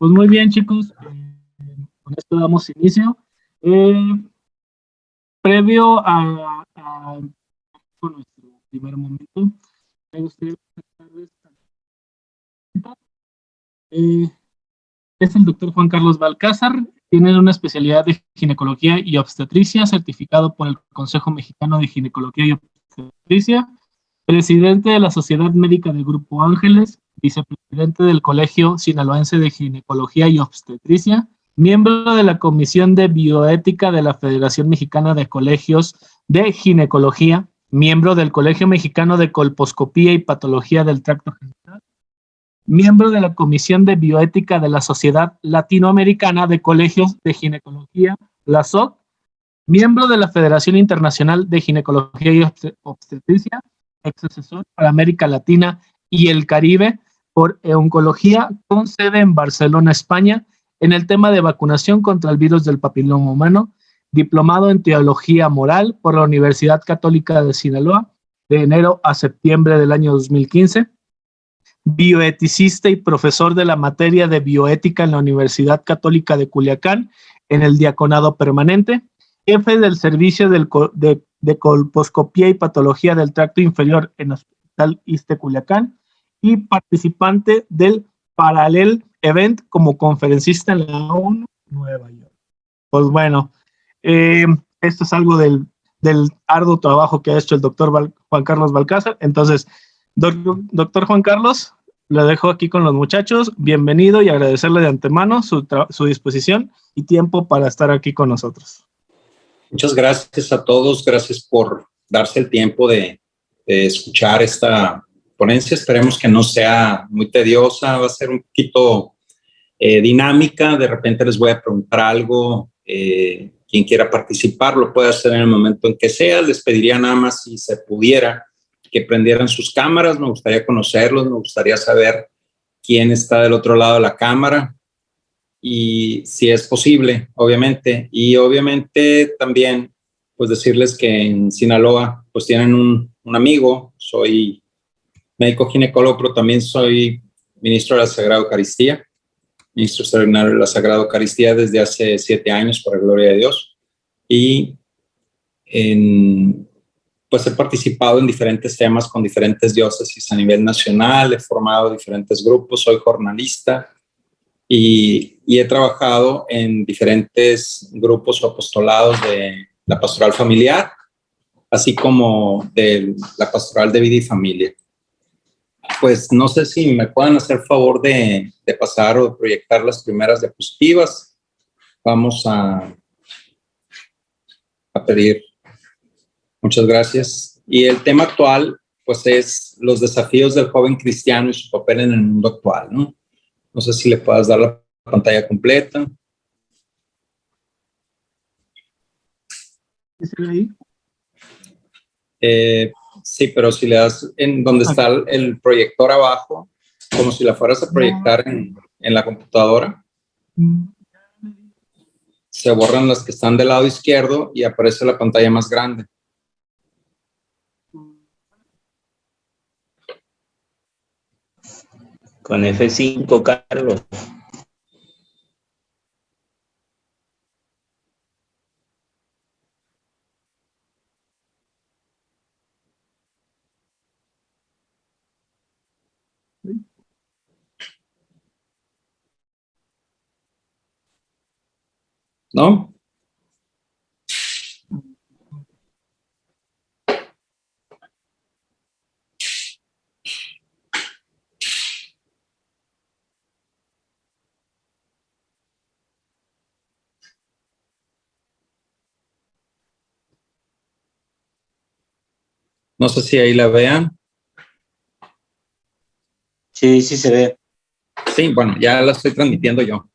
Pues muy bien, chicos, con esto damos inicio. Eh, Previo a nuestro primer momento, me gustaría presentarles eh, es el doctor Juan Carlos Balcázar, tiene una especialidad de ginecología y obstetricia, certificado por el Consejo Mexicano de Ginecología y Obstetricia, presidente de la Sociedad Médica del Grupo Ángeles, vicepresidente del Colegio Sinaloense de Ginecología y Obstetricia, miembro de la Comisión de Bioética de la Federación Mexicana de Colegios de Ginecología, miembro del Colegio Mexicano de Colposcopía y Patología del Tracto Genital, miembro de la Comisión de Bioética de la Sociedad Latinoamericana de Colegios de Ginecología, la SOC, miembro de la Federación Internacional de Ginecología y Obstetricia, ex asesor para América Latina y el Caribe por Oncología, con sede en Barcelona, España, en el tema de vacunación contra el virus del papiloma humano, diplomado en Teología Moral por la Universidad Católica de Sinaloa, de enero a septiembre del año 2015, bioeticista y profesor de la materia de bioética en la Universidad Católica de Culiacán, en el Diaconado Permanente, jefe del servicio de colposcopía y patología del tracto inferior en el Hospital ISSSTE Culiacán y participante del Parallel Event como conferencista en la ONU Nueva York. Pues bueno, esto es algo del arduo trabajo que ha hecho el doctor Juan Carlos Balcázar. Entonces, doctor Juan Carlos, lo dejo aquí con los muchachos. Bienvenido y agradecerle de antemano su disposición y tiempo para estar aquí con nosotros. Muchas gracias a todos. Gracias por darse el tiempo de escuchar esta ponencia. Esperemos que no sea muy tediosa. Va a ser un poquito dinámica. De repente les voy a preguntar algo. Quien quiera participar lo puede hacer en el momento en que sea. Les pediría nada más, si se pudiera, que prendieran sus cámaras. Me gustaría conocerlos, me gustaría saber quién está del otro lado de la cámara y si es posible, obviamente. Y obviamente también, pues decirles que en Sinaloa, pues tienen un amigo. Soy médico ginecólogo, pero también soy ministro de la Sagrada Eucaristía, ministro extraordinario de la Sagrada Eucaristía desde hace 7 años, por la gloria de Dios. Y pues he participado en diferentes temas con diferentes diócesis a nivel nacional, he formado diferentes grupos, soy jornalista y he trabajado en diferentes grupos o apostolados de la pastoral familiar, así como de la pastoral de vida y familia. Pues no sé si me pueden hacer favor de pasar o de proyectar las primeras diapositivas. Vamos a pedir. Muchas gracias. Y el tema actual, pues, es los desafíos del joven cristiano y su papel en el mundo actual, ¿no? No sé si le puedas dar la pantalla completa. Sí, pero si le das en donde está el proyector abajo, como si la fueras a proyectar en la computadora, se borran las que están del lado izquierdo y aparece la pantalla más grande. Con F5, Carlos. ¿No? No sé si ahí la vean. Sí, sí se ve. Sí, bueno, ya la estoy transmitiendo yo.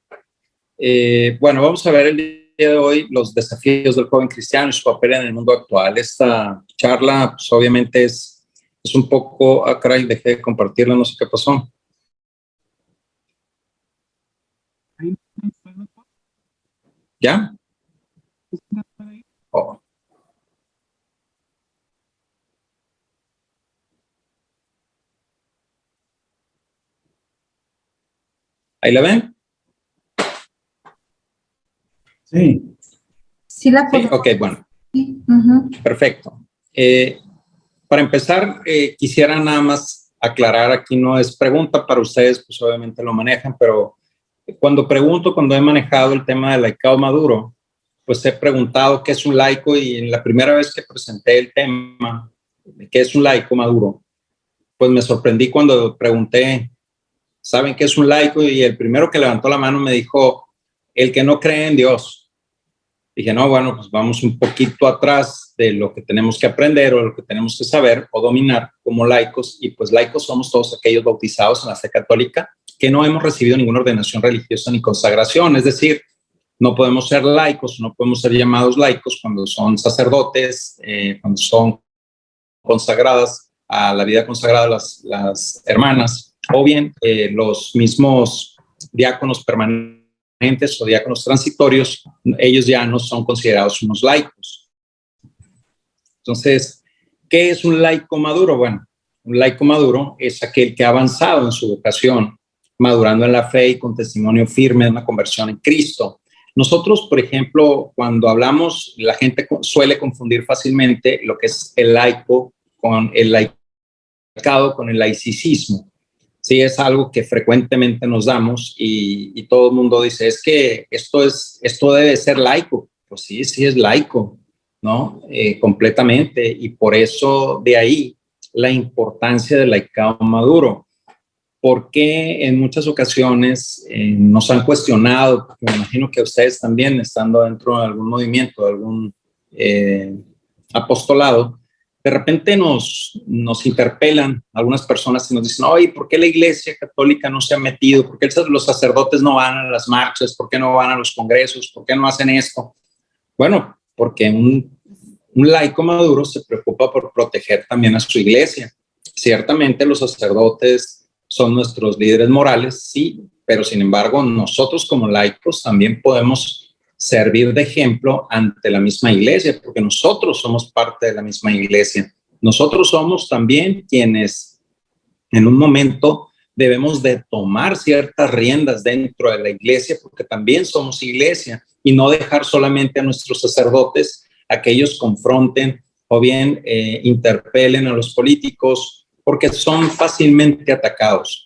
Bueno, vamos a ver el día de hoy los desafíos del joven cristiano y su papel en el mundo actual. Esta charla, pues obviamente es un poco... Ah, caray, dejé de compartirla, no sé qué pasó. ¿Ya? Oh. ¿Ahí la ven? Sí. Sí, la Sí, ok, bueno. Sí. Uh-huh. Perfecto. Para empezar, quisiera nada más aclarar, aquí no es pregunta para ustedes, pues obviamente lo manejan, pero cuando he manejado el tema del laicado maduro, pues he preguntado qué es un laico, y en la primera vez que presenté el tema de qué es un laico maduro, pues me sorprendí cuando pregunté, ¿saben qué es un laico? Y el primero que levantó la mano me dijo, el que no cree en Dios. Dije, no, bueno, pues vamos un poquito atrás de lo que tenemos que aprender o lo que tenemos que saber o dominar como laicos, y pues laicos somos todos aquellos bautizados en la fe católica que no hemos recibido ninguna ordenación religiosa ni consagración, es decir, no podemos ser laicos, no podemos ser llamados laicos cuando son sacerdotes, cuando son consagradas a la vida consagrada las hermanas, o bien los mismos diáconos permanentes o diáconos transitorios, ellos ya no son considerados unos laicos. Entonces, ¿qué es un laico maduro? Bueno, un laico maduro es aquel que ha avanzado en su vocación, madurando en la fe y con testimonio firme de una conversión en Cristo. Nosotros, por ejemplo, cuando hablamos, la gente suele confundir fácilmente lo que es el laico con el laicado, con el laicismo. Sí, es algo que frecuentemente nos damos y todo el mundo dice, es que esto debe ser laico. Pues sí, sí es laico, ¿no? Completamente. Y por eso de ahí la importancia del laicado maduro. Porque en muchas ocasiones nos han cuestionado, me imagino que ustedes también, estando dentro de algún movimiento, de algún apostolado, de repente nos interpelan algunas personas y nos dicen, oye, ¿por qué la Iglesia Católica no se ha metido? ¿Por qué los sacerdotes no van a las marchas? ¿Por qué no van a los congresos? ¿Por qué no hacen esto? Bueno, porque un laico maduro se preocupa por proteger también a su iglesia. Ciertamente los sacerdotes son nuestros líderes morales, sí, pero sin embargo nosotros como laicos también podemos servir de ejemplo ante la misma iglesia, porque nosotros somos parte de la misma iglesia. Nosotros somos también quienes en un momento debemos de tomar ciertas riendas dentro de la iglesia, porque también somos iglesia, y no dejar solamente a nuestros sacerdotes a que ellos confronten o bien interpelen a los políticos, porque son fácilmente atacados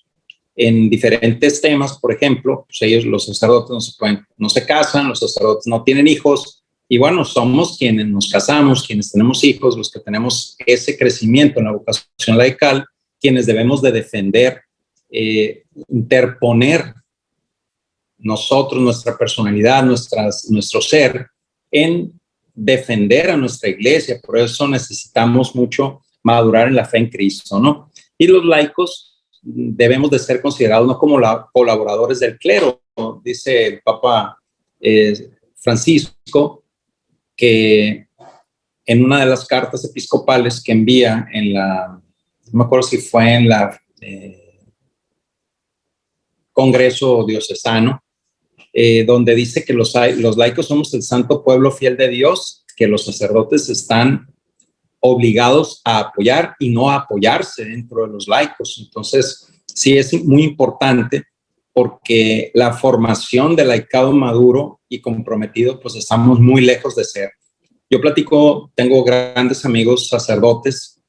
en diferentes temas. Por ejemplo, pues ellos, los sacerdotes, no se casan, los sacerdotes no tienen hijos, y bueno, somos quienes nos casamos, quienes tenemos hijos, los que tenemos ese crecimiento en la vocación laical, quienes debemos de defender, interponer nosotros, nuestra personalidad, nuestro ser, en defender a nuestra iglesia. Por eso necesitamos mucho madurar en la fe en Cristo, ¿no? Y los laicos debemos de ser considerados no como colaboradores del clero. Dice el Papa Francisco que en una de las cartas episcopales que envía no me acuerdo si fue en la Congreso Diocesano, donde dice que los laicos somos el santo pueblo fiel de Dios, que los sacerdotes están obligados a apoyar y no a apoyarse dentro de los laicos. Entonces, sí es muy importante, porque la formación del laicado maduro y comprometido, pues estamos muy lejos de ser. Yo tengo grandes amigos sacerdotes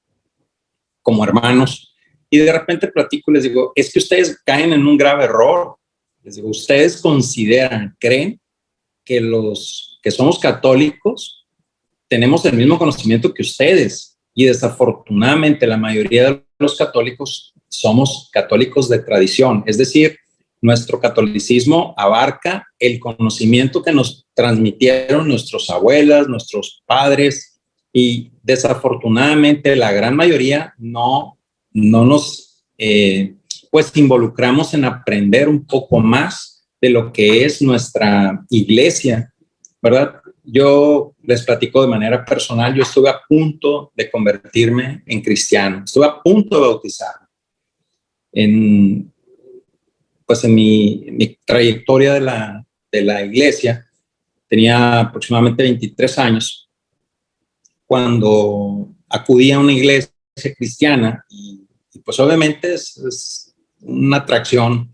como hermanos, y de repente platico y les digo, es que ustedes caen en un grave error. Les digo, ustedes creen que los que somos católicos tenemos el mismo conocimiento que ustedes, y desafortunadamente la mayoría de los católicos somos católicos de tradición, es decir, nuestro catolicismo abarca el conocimiento que nos transmitieron nuestros abuelas, nuestros padres, y desafortunadamente la gran mayoría no nos pues involucramos en aprender un poco más de lo que es nuestra iglesia, ¿verdad? Yo les platico de manera personal, yo estuve a punto de convertirme en cristiano, estuve a punto de bautizarme. En mi trayectoria de la iglesia, tenía aproximadamente 23 años cuando acudí a una iglesia cristiana, y pues obviamente es una atracción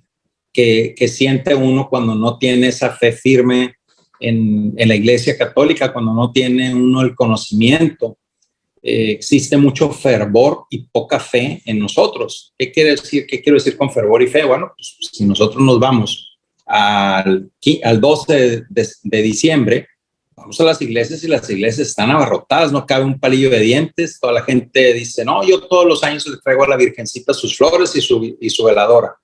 que siente uno cuando no tiene esa fe firme en la Iglesia Católica, cuando no tiene uno el conocimiento, existe mucho fervor y poca fe en nosotros. ¿Qué quiere decir? ¿Qué quiero decir con fervor y fe? Bueno, pues si nosotros nos vamos al 12 de diciembre, vamos a las iglesias y las iglesias están abarrotadas, no cabe un palillo de dientes, toda la gente dice, no, yo todos los años le traigo a la Virgencita sus flores y su veladora.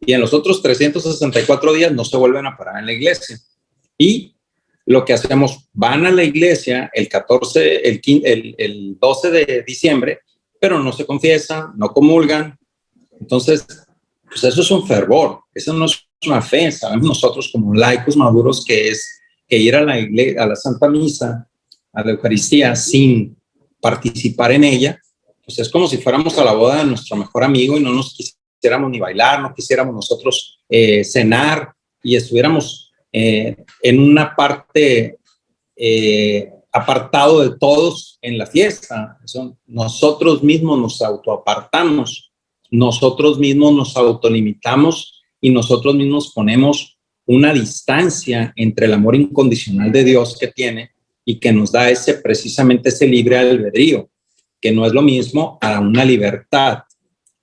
Y en los otros 364 días no se vuelven a parar en la iglesia. Y lo que hacemos, van a la iglesia el 12 de diciembre, pero no se confiesan, no comulgan. Entonces, pues eso es un fervor, eso no es una fe. Sabemos nosotros como laicos maduros que es que ir a la iglesia, a la Santa Misa, a la Eucaristía, sin participar en ella, pues es como si fuéramos a la boda de nuestro mejor amigo y no nos quisiéramos ni bailar, no quisiéramos nosotros cenar y estuviéramos en una parte apartado de todos en la fiesta. Nosotros mismos nos autoapartamos, nosotros mismos nos autolimitamos y nosotros mismos ponemos una distancia entre el amor incondicional de Dios que tiene y que nos da precisamente ese libre albedrío, que no es lo mismo a una libertad.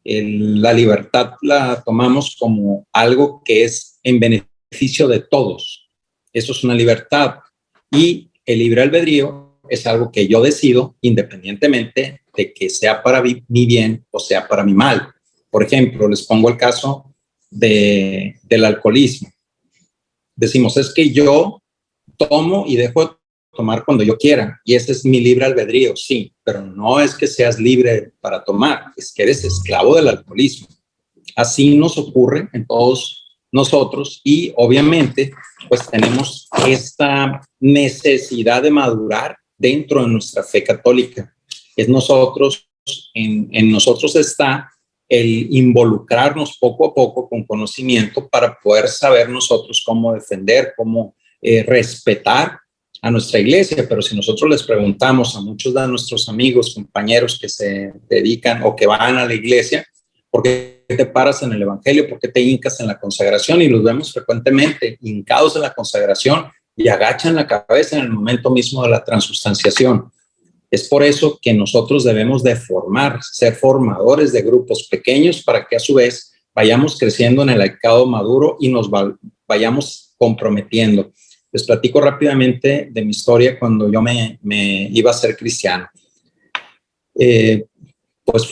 La libertad la tomamos como algo que es en beneficio de todos. Eso es una libertad. Y el libre albedrío es algo que yo decido independientemente de que sea para mi bien o sea para mi mal. Por ejemplo, les pongo el caso del alcoholismo. Decimos, es que yo tomo y dejo de tomar cuando yo quiera, y ese es mi libre albedrío, sí, pero no es que seas libre para tomar, es que eres esclavo del alcoholismo. Así nos ocurre en todos nosotros y obviamente pues tenemos esta necesidad de madurar dentro de nuestra fe católica. Es nosotros, en nosotros está el involucrarnos poco a poco con conocimiento para poder saber nosotros cómo defender, cómo respetar a nuestra iglesia. Pero si nosotros les preguntamos a muchos de nuestros amigos, compañeros que se dedican o que van a la iglesia, ¿por qué te paras en el evangelio? ¿Por qué te hincas en la consagración? Y los vemos frecuentemente hincados en la consagración y agachan la cabeza en el momento mismo de la transustanciación. Es por eso que nosotros debemos de ser formadores de grupos pequeños para que a su vez vayamos creciendo en el laicado maduro y nos vayamos comprometiendo. Les platico rápidamente de mi historia cuando yo me iba a ser cristiano. Pues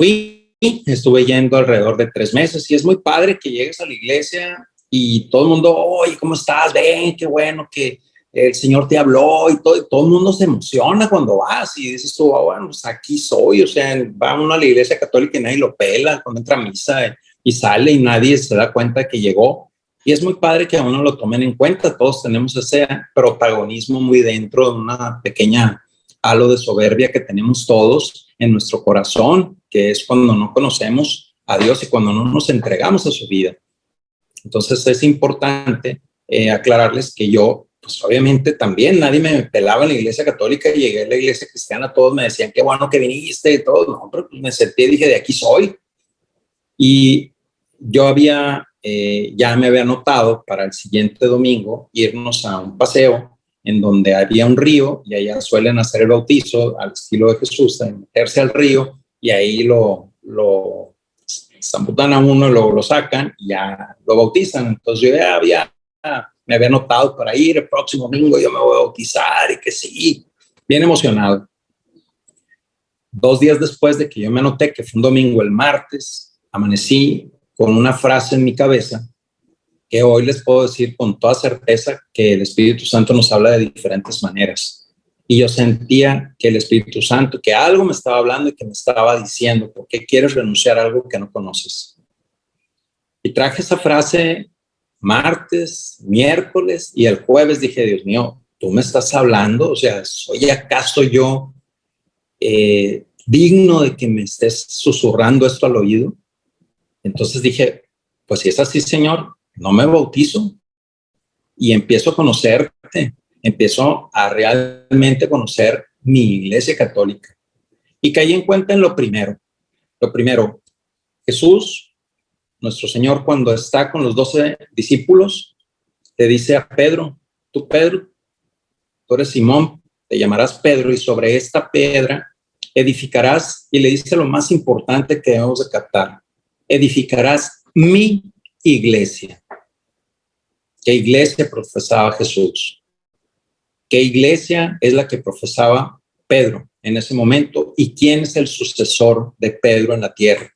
estuve yendo alrededor de 3 meses y es muy padre que llegues a la iglesia y todo el mundo, oye, ¿cómo estás? Ven, qué bueno que el Señor te habló y todo el mundo se emociona cuando vas y dices tú, bueno, pues aquí soy. O sea, va uno a la iglesia católica y nadie lo pela cuando entra a misa y sale y nadie se da cuenta que llegó. Y es muy padre que a uno lo tomen en cuenta. Todos tenemos ese protagonismo muy dentro de una pequeña halo de soberbia que tenemos todos en nuestro corazón, que es cuando no conocemos a Dios y cuando no nos entregamos a su vida. Entonces es importante aclararles que yo, pues obviamente también nadie me pelaba en la iglesia católica y llegué a la iglesia cristiana, todos me decían qué bueno que viniste y todo, no, pero pues me sentí y dije, de aquí soy. Y yo ya me había anotado para el siguiente domingo irnos a un paseo en donde había un río y allá suelen hacer el bautizo al estilo de Jesús, de meterse al río y ahí lo zambutan a uno, lo sacan y ya lo bautizan. Entonces yo me había anotado para ir el próximo domingo, yo me voy a bautizar y que sí, bien emocionado. 2 días después de que yo me anoté, que fue un domingo, el martes, amanecí con una frase en mi cabeza que hoy les puedo decir con toda certeza que el Espíritu Santo nos habla de diferentes maneras. Y yo sentía que el Espíritu Santo, que algo me estaba hablando y que me estaba diciendo, ¿por qué quieres renunciar a algo que no conoces? Y traje esa frase martes, miércoles y el jueves dije, Dios mío, ¿tú me estás hablando? O sea, ¿soy acaso yo digno de que me estés susurrando esto al oído? Entonces dije, pues si es así, Señor, no me bautizo y empiezo a conocerte, empiezo a realmente conocer mi iglesia católica. Y caí en cuenta en lo primero. Jesús, nuestro Señor, cuando está con los 12 discípulos, le dice a Pedro, tú Pedro, tú eres Simón, te llamarás Pedro, y sobre esta piedra edificarás, y le dice lo más importante que debemos de captar, edificarás mi iglesia. ¿Qué iglesia profesaba Jesús? ¿Qué iglesia es la que profesaba Pedro en ese momento? ¿Y quién es el sucesor de Pedro en la tierra?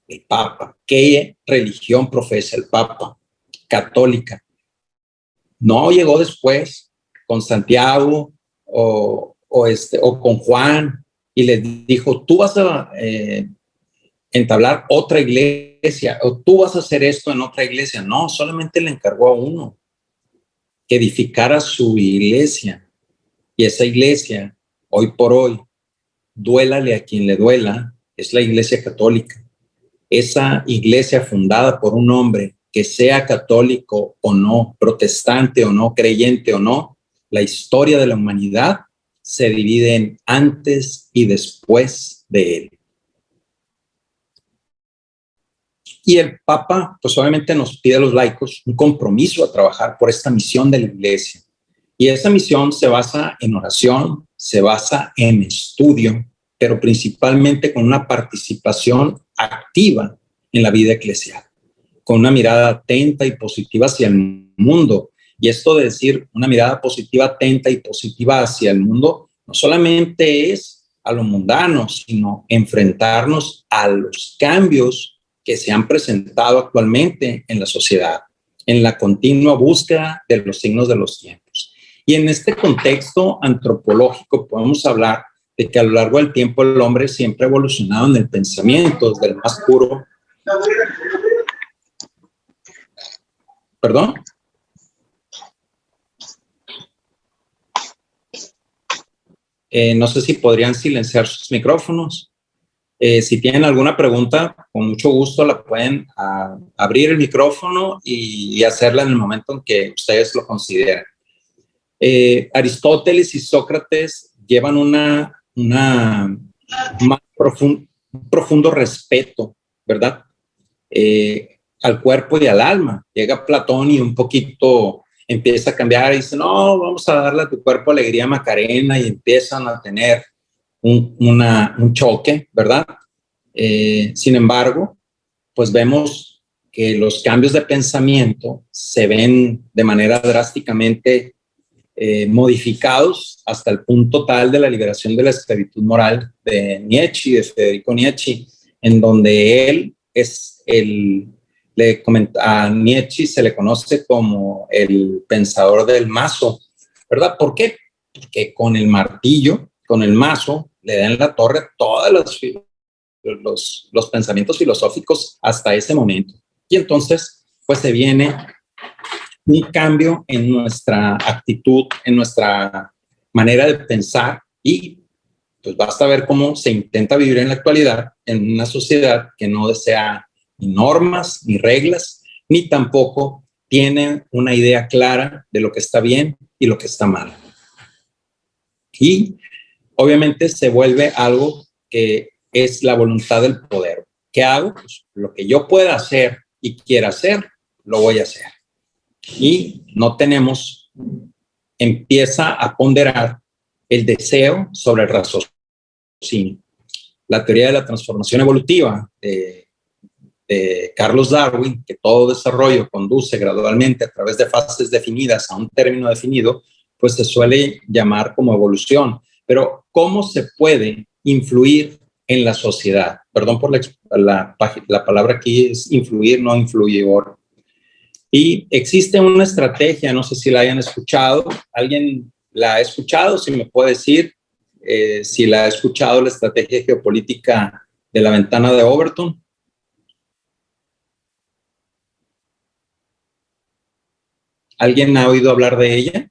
El Papa. ¿Qué religión profesa el Papa? Católica. No llegó después con Santiago o con Juan y le dijo, tú vas a entablar otra iglesia o tú vas a hacer esto en otra iglesia. No, solamente le encargó a uno que edificara su iglesia. Y esa iglesia, hoy por hoy, duélale a quien le duela, es la Iglesia Católica. Esa iglesia fundada por un hombre que sea católico o no, protestante o no, creyente o no, la historia de la humanidad se divide en antes y después de él. Y el Papa, pues obviamente nos pide a los laicos un compromiso a trabajar por esta misión de la iglesia. Y esa misión se basa en oración, se basa en estudio, pero principalmente con una participación activa en la vida eclesial, con una mirada atenta y positiva hacia el mundo. Y esto de decir una mirada positiva, atenta y positiva hacia el mundo, no solamente es a lo mundano, sino enfrentarnos a los cambios que se han presentado actualmente en la sociedad, en la continua búsqueda de los signos de los tiempos. Y en este contexto antropológico podemos hablar de que a lo largo del tiempo el hombre siempre ha evolucionado en el pensamiento, desde el más puro. ¿Perdón? No sé si podrían silenciar sus micrófonos. Si tienen alguna pregunta, con mucho gusto la pueden abrir el micrófono y hacerla en el momento en que ustedes lo consideren. Aristóteles y Sócrates llevan más profundo respeto, ¿verdad? Al cuerpo y al alma. Llega Platón y un poquito empieza a cambiar y dice, no, vamos a darle a tu cuerpo alegría Macarena, y empiezan a tener un choque, ¿verdad? Sin embargo, pues vemos que los cambios de pensamiento se ven de manera drásticamente modificados hasta el punto tal de la liberación de la esclavitud moral de Nietzsche, de Federico Nietzsche, en donde él es a Nietzsche se le conoce como el pensador del mazo, ¿verdad? ¿Por qué? Porque con el martillo, con el mazo, le dan en la torre todos los pensamientos filosóficos hasta ese momento. Y entonces, pues se viene un cambio en nuestra actitud, en nuestra manera de pensar, y pues basta ver cómo se intenta vivir en la actualidad en una sociedad que no desea ni normas, ni reglas, ni tampoco tiene una idea clara de lo que está bien y lo que está mal. Y obviamente se vuelve algo que es la voluntad del poder. ¿Qué hago? Pues lo que yo pueda hacer y quiera hacer, lo voy a hacer. Y no tenemos, empieza a ponderar el deseo sobre el raciocinio. La teoría de la transformación evolutiva de Carlos Darwin, que todo desarrollo conduce gradualmente a través de fases definidas a un término definido, pues se suele llamar como evolución. Pero ¿cómo se puede influir en la sociedad? Perdón por la palabra aquí es influir, no influidor. Y existe una estrategia, no sé si la hayan escuchado. ¿Alguien la ha escuchado? Si me puede decir si la ha escuchado, la estrategia geopolítica de la ventana de Overton. ¿Alguien ha oído hablar de ella?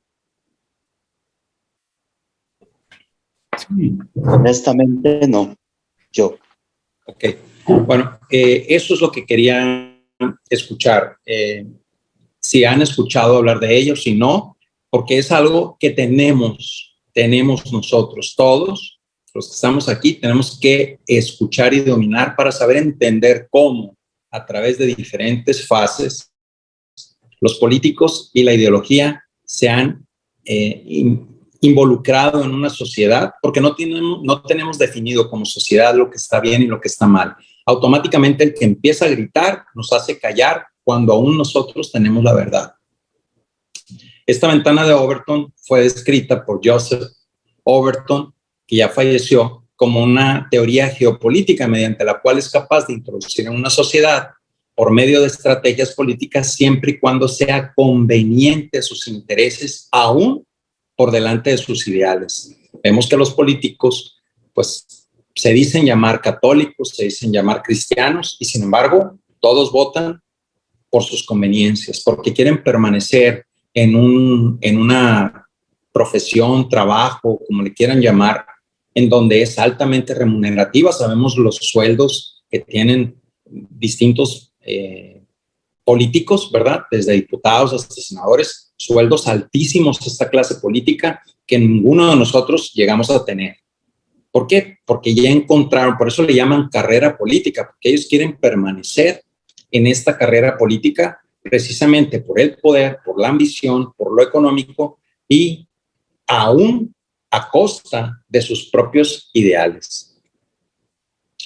Sí. Honestamente, no. Yo. Ok. Bueno, eso es lo que quería escuchar. Si han escuchado hablar de ello, si no, porque es algo que tenemos nosotros todos, los que estamos aquí, tenemos que escuchar y dominar para saber entender cómo, a través de diferentes fases, los políticos y la ideología se han involucrado en una sociedad, porque no tenemos definido como sociedad lo que está bien y lo que está mal. Automáticamente el que empieza a gritar nos hace callar cuando aún nosotros tenemos la verdad. Esta ventana de Overton fue descrita por Joseph Overton, que ya falleció, como una teoría geopolítica mediante la cual es capaz de introducir en una sociedad por medio de estrategias políticas siempre y cuando sea conveniente a sus intereses, aún por delante de sus ideales. Vemos que los políticos, pues, se dicen llamar católicos, se dicen llamar cristianos, y sin embargo, todos votan por sus conveniencias, porque quieren permanecer en una profesión, trabajo, como le quieran llamar, en donde es altamente remunerativa. Sabemos los sueldos que tienen distintos políticos, ¿verdad? Desde diputados hasta senadores, sueldos altísimos esta clase política que ninguno de nosotros llegamos a tener. ¿Por qué? Porque ya encontraron, por eso le llaman carrera política, porque ellos quieren permanecer en esta carrera política precisamente por el poder, por la ambición, por lo económico y aún a costa de sus propios ideales.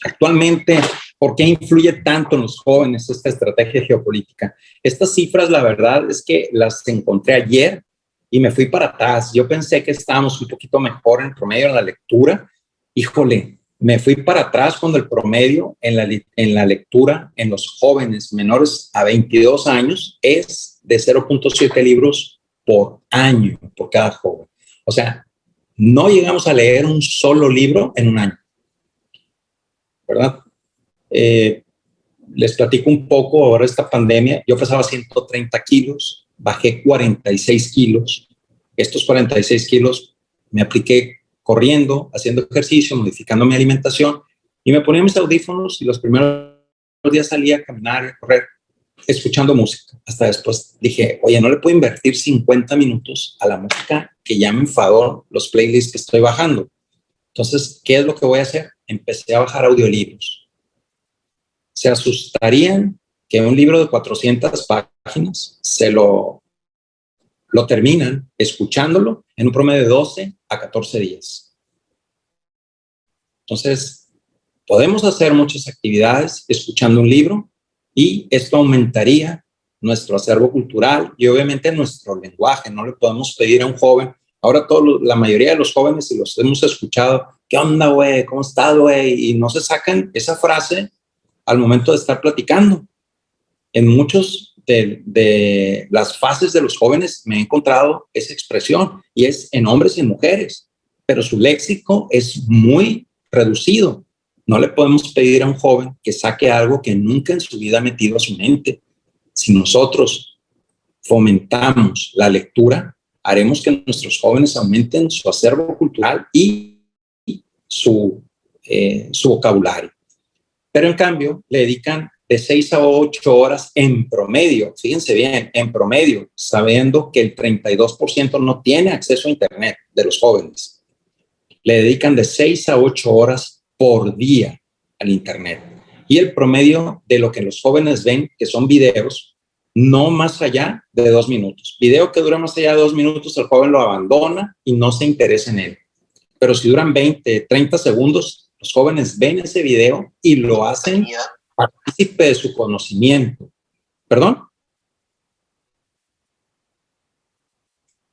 Actualmente, ¿por qué influye tanto en los jóvenes esta estrategia geopolítica? Estas cifras, la verdad es que las encontré ayer y me fui para atrás. Yo pensé que estábamos un poquito mejor en promedio en la lectura. Híjole, me fui para atrás cuando el promedio en la lectura en los jóvenes menores a 22 años es de 0.7 libros por año, por cada joven. O sea, no llegamos a leer un solo libro en un año, ¿verdad? Les platico un poco ahora esta pandemia. Yo pesaba 130 kilos, bajé 46 kilos. Estos 46 kilos me apliqué corriendo, haciendo ejercicio, modificando mi alimentación y me ponía mis audífonos y los primeros días salía a caminar, a correr, escuchando música. Hasta después dije, oye, no le puedo invertir 50 minutos a la música que ya me enfadó los playlists que estoy bajando. Entonces, ¿qué es lo que voy a hacer? Empecé a bajar audiolibros. Se asustarían que un libro de 400 páginas se lo terminan escuchándolo en un promedio de 12 a 14 días. Entonces, podemos hacer muchas actividades escuchando un libro y esto aumentaría nuestro acervo cultural y obviamente nuestro lenguaje. No le podemos pedir a un joven. Ahora la mayoría de los jóvenes, si los hemos escuchado, ¿qué onda, güey? ¿Cómo estás, güey? Y no se sacan esa frase al momento de estar platicando. En muchos de las fases de los jóvenes me he encontrado esa expresión y es en hombres y en mujeres, pero su léxico es muy reducido. No le podemos pedir a un joven que saque algo que nunca en su vida ha metido a su mente. Si nosotros fomentamos la lectura, haremos que nuestros jóvenes aumenten su acervo cultural y su vocabulario. Pero en cambio, le dedican de 6 a 8 horas en promedio, fíjense bien, en promedio, sabiendo que el 32% no tiene acceso a Internet de los jóvenes. Le dedican de 6 a 8 horas por día al Internet. Y el promedio de lo que los jóvenes ven, que son videos, no más allá de 2 minutos. Video que dura más allá de 2 minutos, el joven lo abandona y no se interesa en él. Pero si duran 20, 30 segundos, los jóvenes ven ese video y lo hacen partícipe de su conocimiento. ¿Perdón?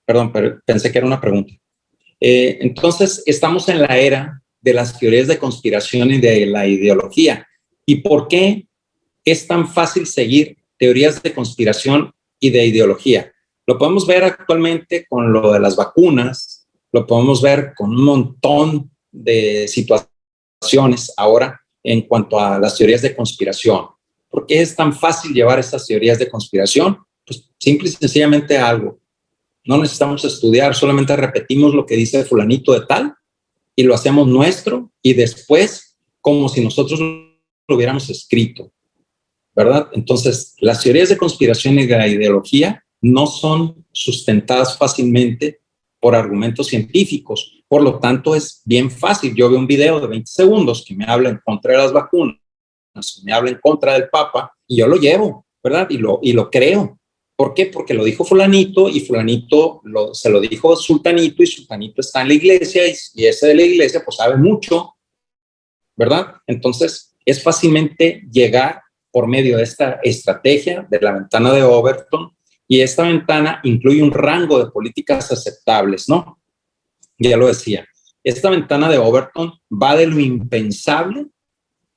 Perdón, pero pensé que era una pregunta. Entonces, estamos en la era de las teorías de conspiración y de la ideología. ¿Y por qué es tan fácil seguir teorías de conspiración y de ideología? Lo podemos ver actualmente con lo de las vacunas, lo podemos ver con un montón de situaciones ahora en cuanto a las teorías de conspiración. ¿Por qué es tan fácil llevar estas teorías de conspiración? Pues simple y sencillamente algo. No necesitamos estudiar, solamente repetimos lo que dice fulanito de tal y lo hacemos nuestro y después como si nosotros lo hubiéramos escrito, ¿verdad? Entonces, las teorías de conspiración y de la ideología no son sustentadas fácilmente por argumentos científicos. Por lo tanto, es bien fácil. Yo veo un video de 20 segundos que me habla en contra de las vacunas, me habla en contra del Papa y yo lo llevo, ¿verdad? Y lo creo. ¿Por qué? Porque lo dijo fulanito y fulanito se lo dijo sultanito y sultanito está en la iglesia y ese de la iglesia pues sabe mucho, ¿verdad? Entonces es fácilmente llegar por medio de esta estrategia de la ventana de Overton, y esta ventana incluye un rango de políticas aceptables, ¿no? Ya lo decía, esta ventana de Overton va de lo impensable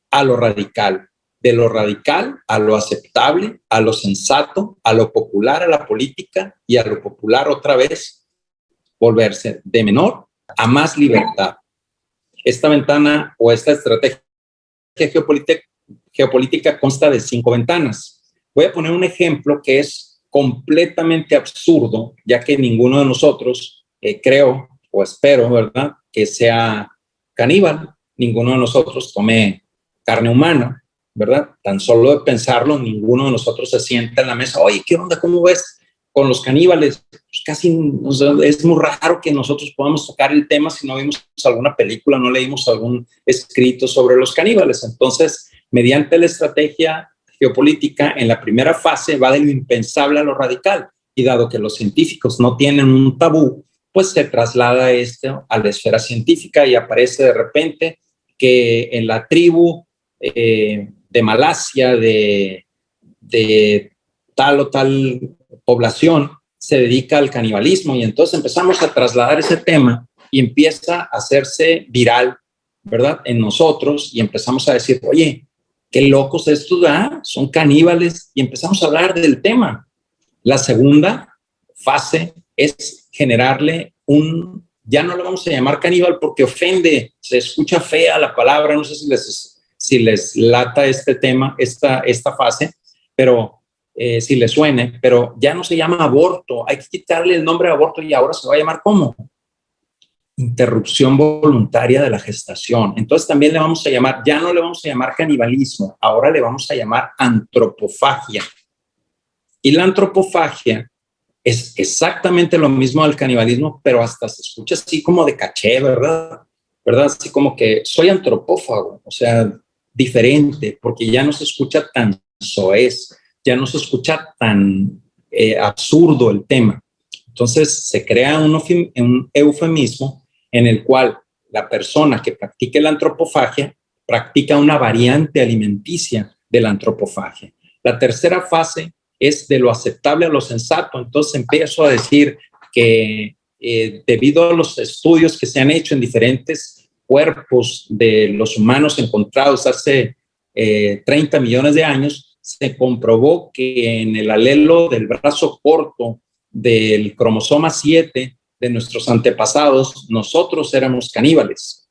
a lo radical, de lo radical a lo aceptable, a lo sensato, a lo popular, a la política, y a lo popular otra vez volverse de menor a más libertad. Esta ventana o esta estrategia geopolítica consta de 5 ventanas. Voy a poner un ejemplo que es completamente absurdo, ya que ninguno de nosotros, creo o espero, ¿verdad?, que sea caníbal. Ninguno de nosotros tome carne humana, ¿verdad? Tan solo de pensarlo, ninguno de nosotros se sienta en la mesa, oye, ¿qué onda? ¿Cómo ves con los caníbales? Pues casi, o sea, es muy raro que nosotros podamos tocar el tema si no vimos alguna película, no leímos algún escrito sobre los caníbales. Entonces, mediante la estrategia geopolítica, en la primera fase va de lo impensable a lo radical, y dado que los científicos no tienen un tabú, pues se traslada esto a la esfera científica y aparece de repente que en la tribu de Malasia, de tal o tal población, se dedica al canibalismo, y entonces empezamos a trasladar ese tema y empieza a hacerse viral, ¿verdad?, en nosotros, y empezamos a decir, oye, qué locos estos, ¿verdad?, son caníbales, y empezamos a hablar del tema. La segunda fase es generarle ya no lo vamos a llamar caníbal porque ofende, se escucha fea la palabra, no sé si les lata este tema, esta fase, pero si les suene, pero ya no se llama aborto, hay que quitarle el nombre de aborto y ahora se va a llamar ¿cómo? Interrupción voluntaria de la gestación. Entonces también le vamos a llamar, ya no le vamos a llamar canibalismo, ahora le vamos a llamar antropofagia. Y la antropofagia es exactamente lo mismo al canibalismo, pero hasta se escucha así como de caché, ¿verdad? Así como que soy antropófago, o sea, diferente, porque ya no se escucha tan soez, ya no se escucha tan absurdo el tema. Entonces se crea un eufemismo en el cual la persona que practique la antropofagia practica una variante alimenticia de la antropofagia. La tercera fase es de lo aceptable a lo sensato. Entonces empiezo a decir que debido a los estudios que se han hecho en diferentes cuerpos de los humanos encontrados hace 30 millones de años, se comprobó que en el alelo del brazo corto del cromosoma 7 de nuestros antepasados, nosotros éramos caníbales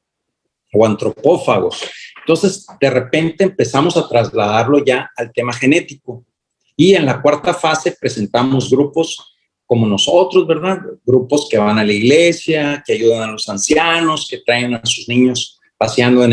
o antropófagos. Entonces, de repente empezamos a trasladarlo ya al tema genético. Y en la cuarta fase presentamos grupos como nosotros, ¿verdad? Grupos que van a la iglesia, que ayudan a los ancianos, que traen a sus niños paseando en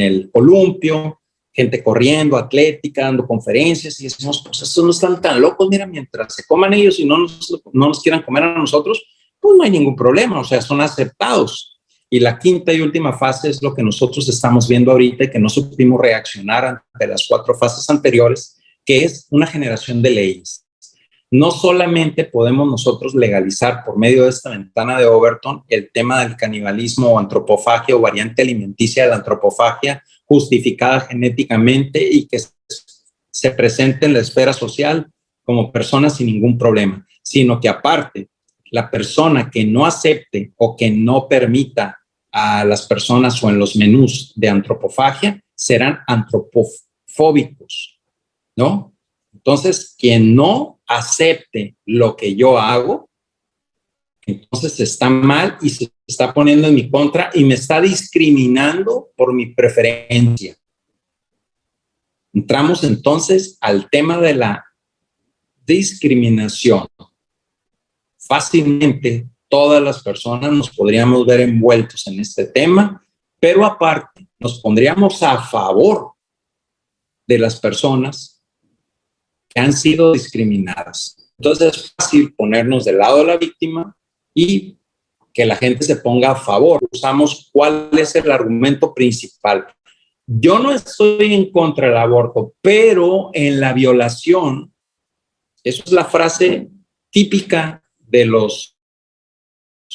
el columpio, gente corriendo, atlética, dando conferencias, y decimos, pues estos no están tan locos, mira, mientras se coman ellos y no nos quieran comer a nosotros, pues no hay ningún problema, o sea, son aceptados. Y la quinta y última fase es lo que nosotros estamos viendo ahorita y que no supimos reaccionar ante las 4 fases anteriores, que es una generación de leyes. No solamente podemos nosotros legalizar por medio de esta ventana de Overton el tema del canibalismo o antropofagia o variante alimenticia de la antropofagia justificada genéticamente y que se presente en la esfera social como personas sin ningún problema, sino que aparte, la persona que no acepte o que no permita a las personas o en los menús de antropofagia serán antropofóbicos, ¿no? Entonces, quien no acepte lo que yo hago, entonces está mal y se está poniendo en mi contra y me está discriminando por mi preferencia. Entramos entonces al tema de la discriminación. Fácilmente todas las personas nos podríamos ver envueltos en este tema, pero aparte nos pondríamos a favor de las personas que han sido discriminadas. Entonces es fácil ponernos del lado de la víctima y que la gente se ponga a favor. Usamos cuál es el argumento principal. Yo no estoy en contra del aborto, pero en la violación Eso es la frase típica de los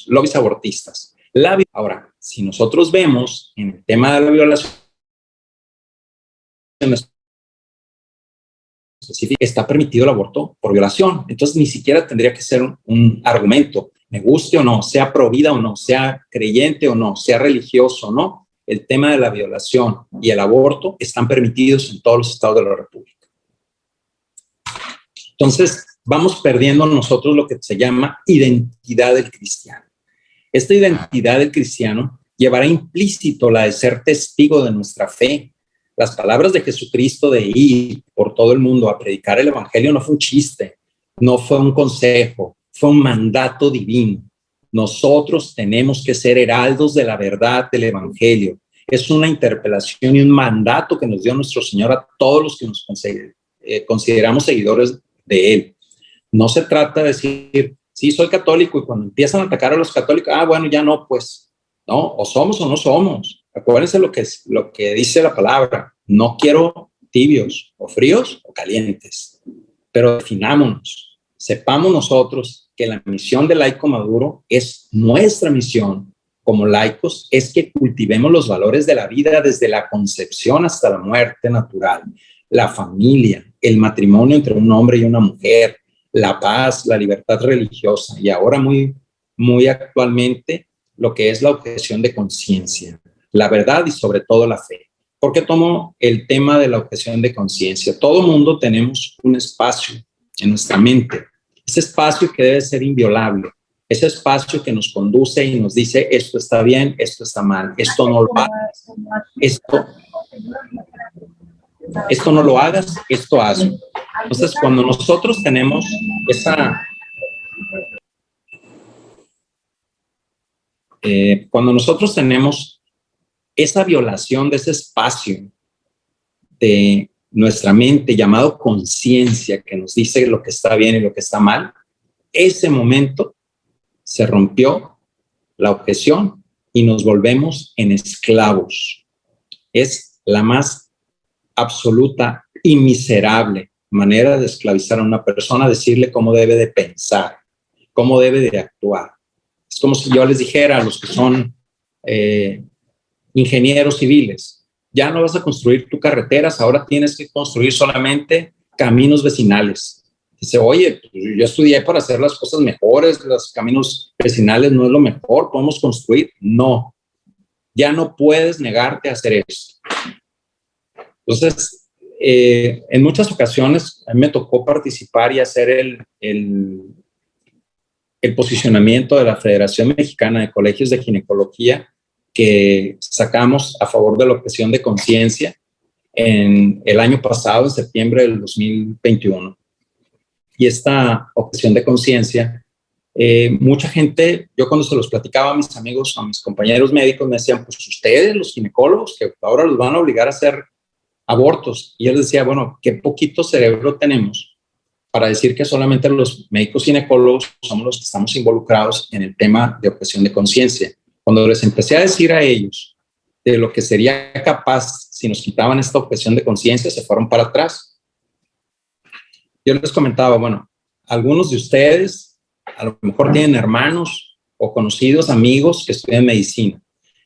lobbies abortistas. Ahora, si nosotros vemos en el tema de la violación específica, está permitido el aborto por violación. Entonces ni siquiera tendría que ser un argumento, me guste o no, sea pro vida o no, sea creyente o no, sea religioso o no. El tema de la violación y el aborto están permitidos en todos los estados de la República. Entonces vamos perdiendo nosotros lo que se llama identidad del cristiano. Esta identidad del cristiano llevará implícito la de ser testigo de nuestra fe. Las palabras de Jesucristo de ir por todo el mundo a predicar el evangelio no fue un chiste, no fue un consejo, fue un mandato divino. Nosotros tenemos que ser heraldos de la verdad del evangelio. Es una interpelación y un mandato que nos dio nuestro Señor a todos los que nos consideramos seguidores de Él. No se trata de decir, sí, soy católico, y cuando empiezan a atacar a los católicos, bueno, ya no, pues, no, o somos o no somos. Acuérdense lo que dice la palabra. No quiero tibios, o fríos, o calientes. Pero definámonos. Sepamos nosotros que la misión del laico maduro es nuestra misión como laicos, es que cultivemos los valores de la vida desde la concepción hasta la muerte natural. La familia, el matrimonio entre un hombre y una mujer, la paz, la libertad religiosa, y ahora muy actualmente lo que es la objeción de conciencia, la verdad y sobre todo la fe. ¿Por qué tomo el tema de la objeción de conciencia? Todo mundo tenemos un espacio en nuestra mente, ese espacio que debe ser inviolable, ese espacio que nos conduce y nos dice esto está bien, esto está mal, esto no lo hagas, esto no lo hagas, esto hazlo. Entonces, cuando nosotros tenemos esa violación de ese espacio de nuestra mente llamado conciencia, que nos dice lo que está bien y lo que está mal, ese momento se rompió la objeción y nos volvemos en esclavos. Es la más absoluta y miserable manera de esclavizar a una persona, decirle cómo debe de pensar, cómo debe de actuar. Es como si yo les dijera a los que son ingenieros civiles, ya no vas a construir tus carreteras, ahora tienes que construir solamente caminos vecinales. Dice, oye, yo estudié para hacer las cosas mejores, los caminos vecinales no es lo mejor, podemos construir. No, ya no puedes negarte a hacer eso. Entonces, en muchas ocasiones a mí me tocó participar y hacer el posicionamiento de la Federación Mexicana de Colegios de Ginecología que sacamos a favor de la objeción de conciencia en el año pasado, en septiembre del 2021. Y esta objeción de conciencia, mucha gente, yo cuando se los platicaba a mis amigos, a mis compañeros médicos, me decían, pues ustedes, los ginecólogos, que ahora los van a obligar a hacer abortos. Y yo les decía, bueno, qué poquito cerebro tenemos para decir que solamente los médicos ginecólogos somos los que estamos involucrados en el tema de objeción de conciencia. Cuando les empecé a decir a ellos de lo que sería capaz si nos quitaban esta objeción de conciencia, se fueron para atrás. Yo les comentaba, bueno, algunos de ustedes a lo mejor tienen hermanos o conocidos, amigos que estudian medicina.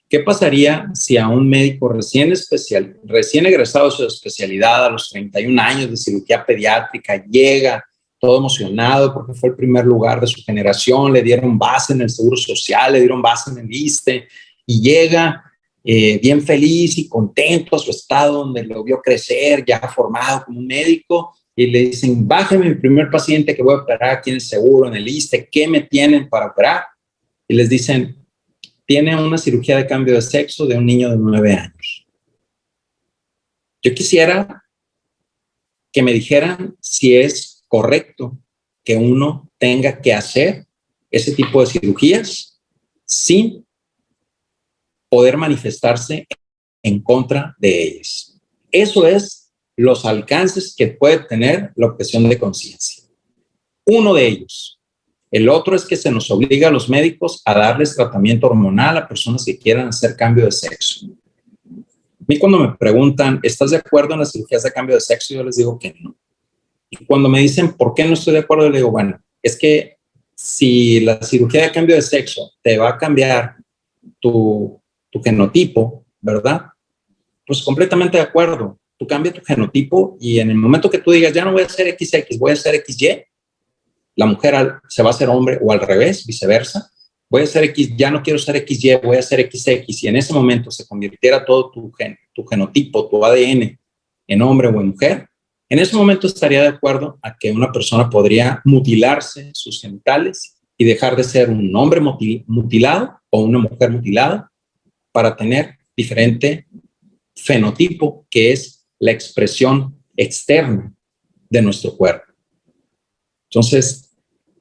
¿Qué pasaría si a un médico recién egresado de su especialidad a los 31 años de cirugía pediátrica llega todo emocionado porque fue el primer lugar de su generación, le dieron base en el Seguro Social, le dieron base en el ISSSTE y llega bien feliz y contento a su estado donde lo vio crecer, ya formado como un médico, y le dicen, bájeme mi primer paciente que voy a operar aquí en el Seguro, en el ISSSTE, ¿qué me tienen para operar? Y les dicen, tiene una cirugía de cambio de sexo de un niño de 9 años. Yo quisiera que me dijeran si es correcto que uno tenga que hacer ese tipo de cirugías sin poder manifestarse en contra de ellas. Eso es los alcances que puede tener la objeción de conciencia. Uno de ellos. El otro es que se nos obliga a los médicos a darles tratamiento hormonal a personas que quieran hacer cambio de sexo. A mí cuando me preguntan, ¿estás de acuerdo en las cirugías de cambio de sexo? Yo les digo que no. Y cuando me dicen, ¿por qué no estoy de acuerdo? Le digo, bueno, es que si la cirugía de cambio de sexo te va a cambiar tu genotipo, ¿verdad? Pues completamente de acuerdo. Tú cambias tu genotipo y en el momento que tú digas, ya no voy a ser XX, voy a ser XY, la mujer se va a hacer hombre o al revés, viceversa. Voy a ser X, ya no quiero ser XY, voy a ser XX. Y en ese momento se convirtiera todo tu genotipo, tu ADN, en hombre o en mujer, en ese momento estaría de acuerdo a que una persona podría mutilarse sus genitales y dejar de ser un hombre mutilado o una mujer mutilada para tener diferente fenotipo, que es la expresión externa de nuestro cuerpo. Entonces,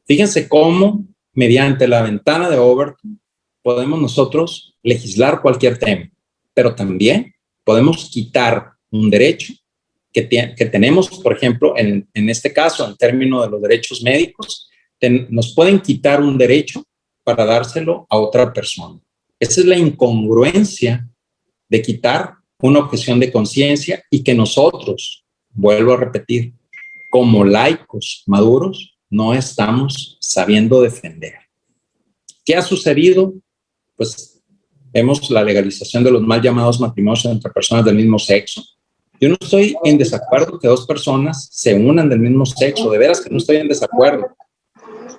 fíjense cómo mediante la ventana de Overton podemos nosotros legislar cualquier tema, pero también podemos quitar un derecho que tenemos, por ejemplo, en este caso, en términos de los derechos médicos, nos pueden quitar un derecho para dárselo a otra persona. Esa es la incongruencia de quitar una objeción de conciencia y que nosotros, vuelvo a repetir, como laicos maduros, no estamos sabiendo defender. ¿Qué ha sucedido? Pues vemos la legalización de los mal llamados matrimonios entre personas del mismo sexo. Yo no estoy en desacuerdo que dos personas se unan del mismo sexo, de veras que no estoy en desacuerdo.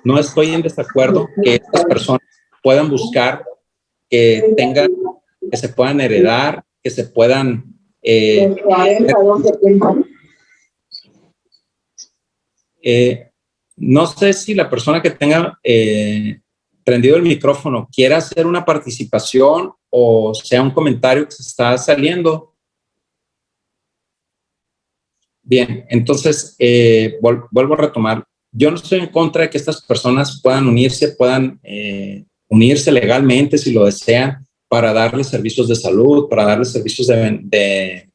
No estoy en desacuerdo que estas personas puedan buscar que tengan, que se puedan heredar, que se puedan no sé si la persona que tenga prendido el micrófono quiera hacer una participación o sea un comentario que se está saliendo. Bien, entonces vuelvo a retomar. Yo no estoy en contra de que estas personas puedan unirse legalmente si lo desean para darles servicios de salud, para darles servicios de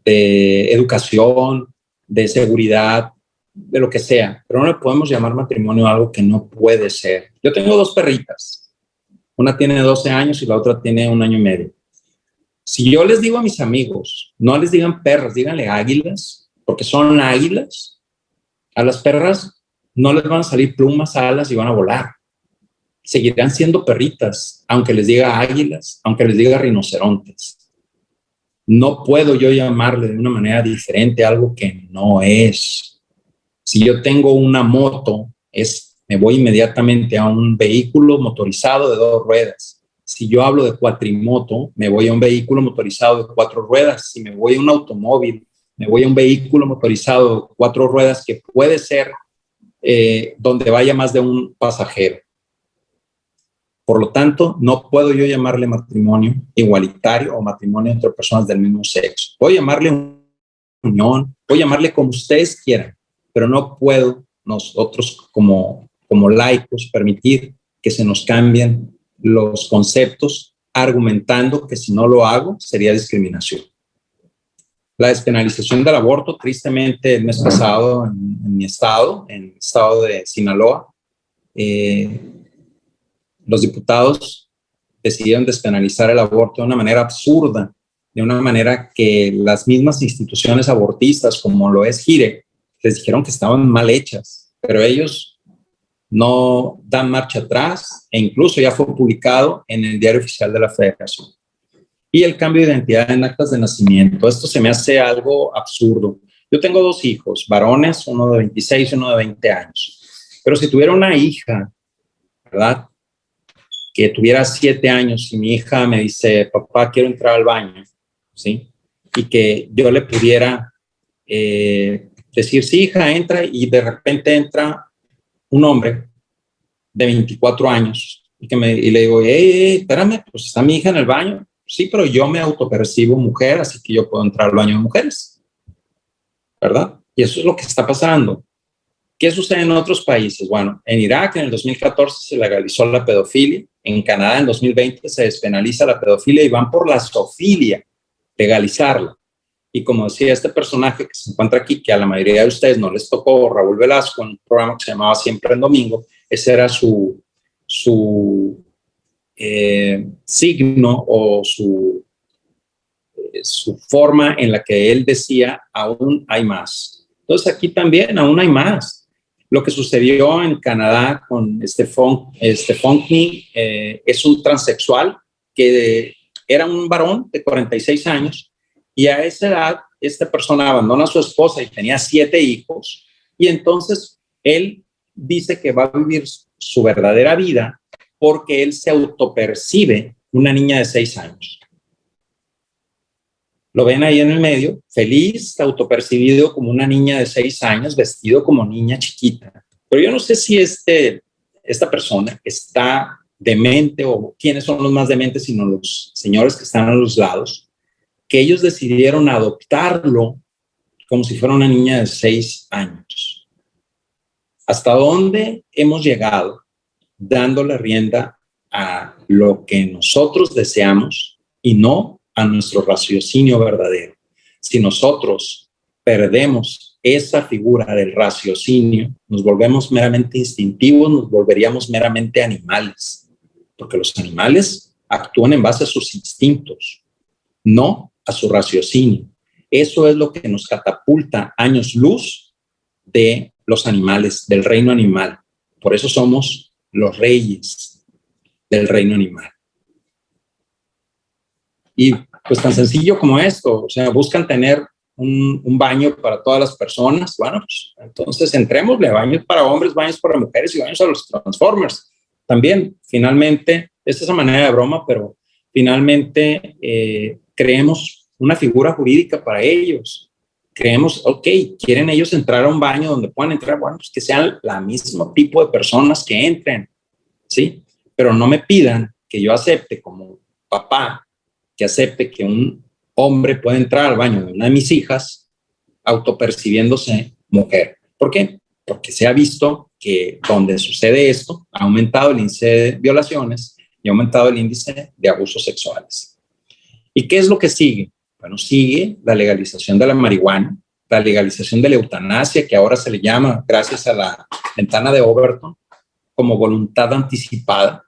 educación, de seguridad, de lo que sea, pero no le podemos llamar matrimonio a algo que no puede ser. Yo tengo dos perritas, una tiene 12 años y la otra tiene 1 año y medio. Si yo les digo a mis amigos, no les digan perras, díganle águilas, porque son águilas, a las perras no les van a salir plumas, alas y van a volar. Seguirán siendo perritas, aunque les diga águilas, aunque les diga rinocerontes. No puedo yo llamarle de una manera diferente algo que no es. Si yo tengo una moto, me voy inmediatamente a un vehículo motorizado de 2 ruedas. Si yo hablo de cuatrimoto, me voy a un vehículo motorizado de 4 ruedas. Si me voy a un automóvil, me voy a un vehículo motorizado de 4 ruedas que puede ser donde vaya más de un pasajero. Por lo tanto, no puedo yo llamarle matrimonio igualitario o matrimonio entre personas del mismo sexo. Puedo llamarle unión, puedo llamarle como ustedes quieran, pero no puedo nosotros como laicos permitir que se nos cambien los conceptos argumentando que si no lo hago sería discriminación. La despenalización del aborto, tristemente el mes pasado en mi estado, en el estado de Sinaloa, los diputados decidieron despenalizar el aborto de una manera absurda, de una manera que las mismas instituciones abortistas, como lo es GIRE, les dijeron que estaban mal hechas, pero ellos no dan marcha atrás e incluso ya fue publicado en el Diario Oficial de la Federación. Y el cambio de identidad en actas de nacimiento, esto se me hace algo absurdo. Yo tengo 2 hijos, varones, uno de 26 y uno de 20 años, pero si tuviera una hija, ¿verdad?, que tuviera 7 años y mi hija me dice, papá, quiero entrar al baño, ¿sí? Y que yo le pudiera decir, sí, hija, entra, y de repente entra un hombre de 24 años y le digo, espérame, pues está mi hija en el baño. Sí, pero yo me autopercibo mujer, así que yo puedo entrar al baño de mujeres, ¿verdad? Y eso es lo que está pasando. ¿Qué sucede en otros países? Bueno, en Irak en el 2014 se legalizó la pedofilia, en Canadá en 2020 se despenaliza la pedofilia y van por la zoofilia, legalizarla. Y como decía este personaje que se encuentra aquí, que a la mayoría de ustedes no les tocó, Raúl Velasco, en un programa que se llamaba Siempre en Domingo, ese era su signo o su forma en la que él decía, aún hay más. Entonces aquí también aún hay más. Lo que sucedió en Canadá con Stefanik es un transexual que era un varón de 46 años y a esa edad esta persona abandona a su esposa y tenía 7 hijos y entonces él dice que va a vivir su verdadera vida porque él se autopercibe una niña de 6 años. Lo ven ahí en el medio, feliz, autopercibido como una niña de 6 años, vestido como niña chiquita. Pero yo no sé si esta persona está demente o quiénes son los más dementes, sino los señores que están a los lados, que ellos decidieron adoptarlo como si fuera una niña de 6 años. ¿Hasta dónde hemos llegado dándole rienda a lo que nosotros deseamos y no a nuestro raciocinio verdadero? Si nosotros perdemos esa figura del raciocinio, nos volvemos meramente instintivos, nos volveríamos meramente animales, porque los animales actúan en base a sus instintos, no a su raciocinio. Eso es lo que nos catapulta años luz de los animales, del reino animal. Por eso somos los reyes del reino animal. Y pues tan sencillo como esto, o sea, buscan tener un baño para todas las personas. Bueno, pues entonces entrémosle, baños para hombres, baños para mujeres y baños a los Transformers. También, finalmente, esta es esa manera de broma, pero finalmente creemos una figura jurídica para ellos. Creemos, ok, quieren ellos entrar a un baño donde puedan entrar, bueno, pues que sean la mismo tipo de personas que entren, ¿sí? Pero no me pidan que yo acepte como papá, que acepte que un hombre puede entrar al baño de una de mis hijas autopercibiéndose mujer. ¿Por qué? Porque se ha visto que donde sucede esto, ha aumentado el índice de violaciones y ha aumentado el índice de abusos sexuales. ¿Y qué es lo que sigue? Bueno, sigue la legalización de la marihuana, la legalización de la eutanasia, que ahora se le llama, gracias a la ventana de Overton, como voluntad anticipada,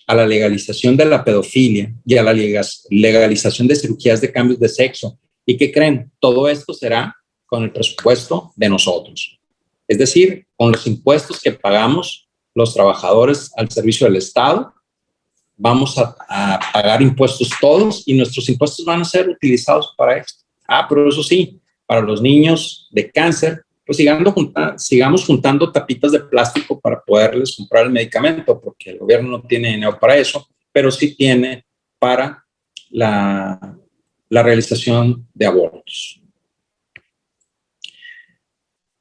a la legalización de la pedofilia y a la legalización de cirugías de cambios de sexo. ¿Y qué creen? Todo esto será con el presupuesto de nosotros. Es decir, con los impuestos que pagamos los trabajadores al servicio del Estado, vamos a pagar impuestos todos y nuestros impuestos van a ser utilizados para esto. Pero eso sí, para los niños de cáncer, pues sigamos juntando tapitas de plástico para poderles comprar el medicamento, porque el gobierno no tiene dinero para eso, pero sí tiene para la realización de abortos.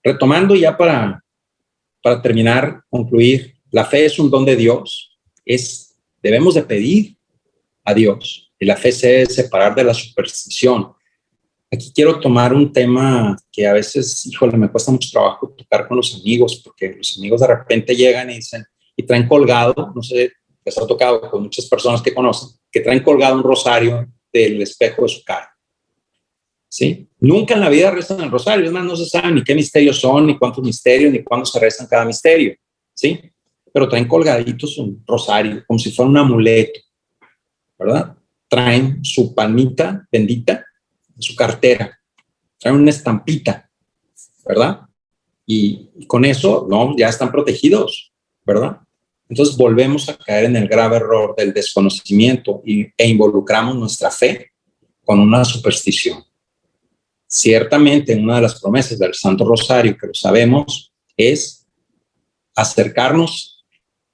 Retomando ya para terminar, concluir, la fe es un don de Dios, debemos de pedir a Dios, y la fe se debe separar de la superstición. Aquí quiero tomar un tema que a veces, híjole, me cuesta mucho trabajo tocar con los amigos, porque los amigos de repente llegan y dicen, y traen colgado, no sé, les ha tocado con muchas personas que conocen, que traen colgado un rosario del espejo de su cara. ¿Sí? Nunca en la vida rezan el rosario, es más, no se sabe ni qué misterios son, ni cuántos misterios, ni cuándo se rezan cada misterio, ¿sí? Pero traen colgaditos un rosario, como si fuera un amuleto, ¿verdad? Traen su palmita bendita, su cartera, traen una estampita, ¿verdad? Y con eso, no, ya están protegidos, ¿verdad? Entonces volvemos a caer en el grave error del desconocimiento e involucramos nuestra fe con una superstición. Ciertamente, una de las promesas del Santo Rosario, que lo sabemos, es acercarnos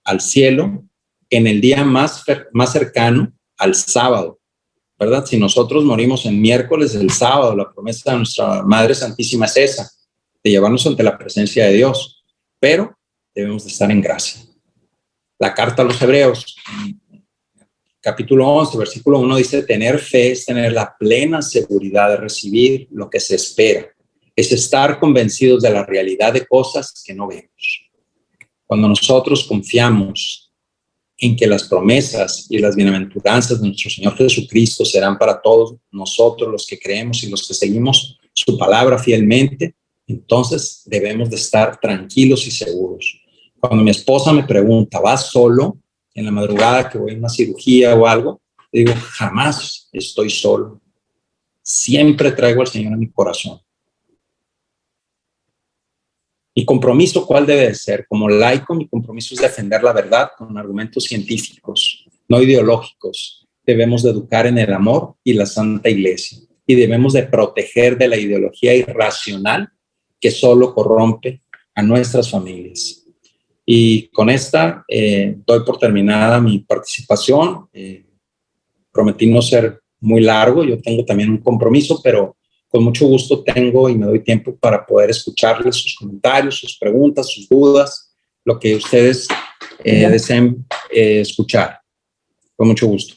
al cielo en el día más cercano al sábado, ¿verdad? Si nosotros morimos en miércoles, el sábado, la promesa de nuestra Madre Santísima es esa, de llevarnos ante la presencia de Dios, pero debemos de estar en gracia. La carta a los Hebreos, capítulo 11, versículo 1 dice, tener fe es tener la plena seguridad de recibir lo que se espera, es estar convencidos de la realidad de cosas que no vemos. Cuando nosotros confiamos en que las promesas y las bienaventuranzas de nuestro Señor Jesucristo serán para todos nosotros los que creemos y los que seguimos su palabra fielmente, entonces debemos de estar tranquilos y seguros. Cuando mi esposa me pregunta, ¿vas solo en la madrugada que voy a una cirugía o algo? Le digo, jamás estoy solo. Siempre traigo al Señor en mi corazón. Mi compromiso, ¿cuál debe de ser? Como laico, mi compromiso es defender la verdad con argumentos científicos, no ideológicos. Debemos de educar en el amor y la Santa Iglesia. Y debemos de proteger de la ideología irracional que solo corrompe a nuestras familias. Y con esta doy por terminada mi participación. Prometí no ser muy largo, yo tengo también un compromiso, pero con mucho gusto tengo y me doy tiempo para poder escucharles sus comentarios, sus preguntas, sus dudas, lo que ustedes deseen escuchar. Con mucho gusto.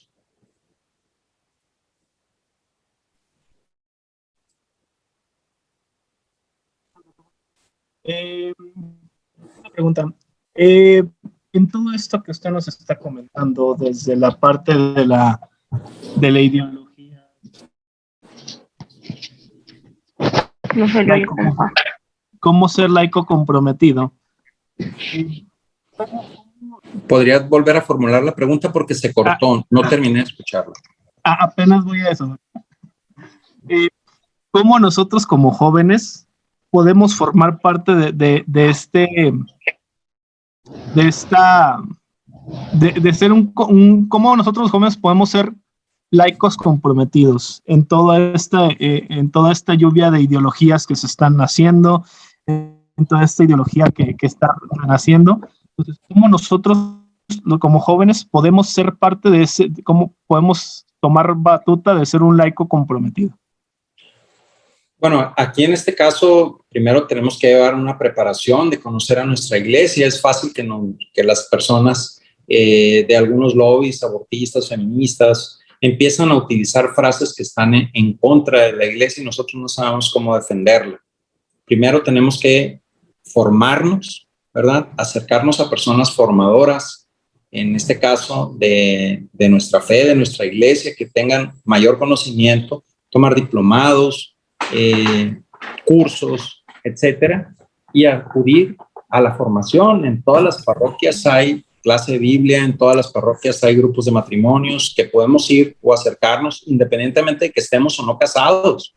Una pregunta. En todo esto que usted nos está comentando, desde la parte de la ideología, No soy laico, yo. cómo ser laico comprometido. ¿Podrías volver a formular la pregunta porque se cortó? No terminé de escucharla. Apenas voy a eso. ¿Cómo nosotros como jóvenes podemos formar parte de ser cómo nosotros los jóvenes podemos ser laicos comprometidos en toda esta lluvia de ideologías que se están naciendo, en toda esta ideología que está naciendo? Entonces, ¿cómo nosotros como jóvenes podemos ser parte de cómo podemos tomar batuta de ser un laico comprometido? Bueno, aquí en este caso, primero tenemos que llevar una preparación de conocer a nuestra iglesia. Es fácil que las personas de algunos lobbies, abortistas, feministas, empiezan a utilizar frases que están en contra de la iglesia y nosotros no sabemos cómo defenderla. Primero tenemos que formarnos, ¿verdad? Acercarnos a personas formadoras, en este caso de nuestra fe, de nuestra iglesia, que tengan mayor conocimiento, tomar diplomados, cursos, etcétera, y acudir a la formación. En todas las parroquias hay clase de Biblia, en todas las parroquias hay grupos de matrimonios que podemos ir o acercarnos independientemente de que estemos o no casados,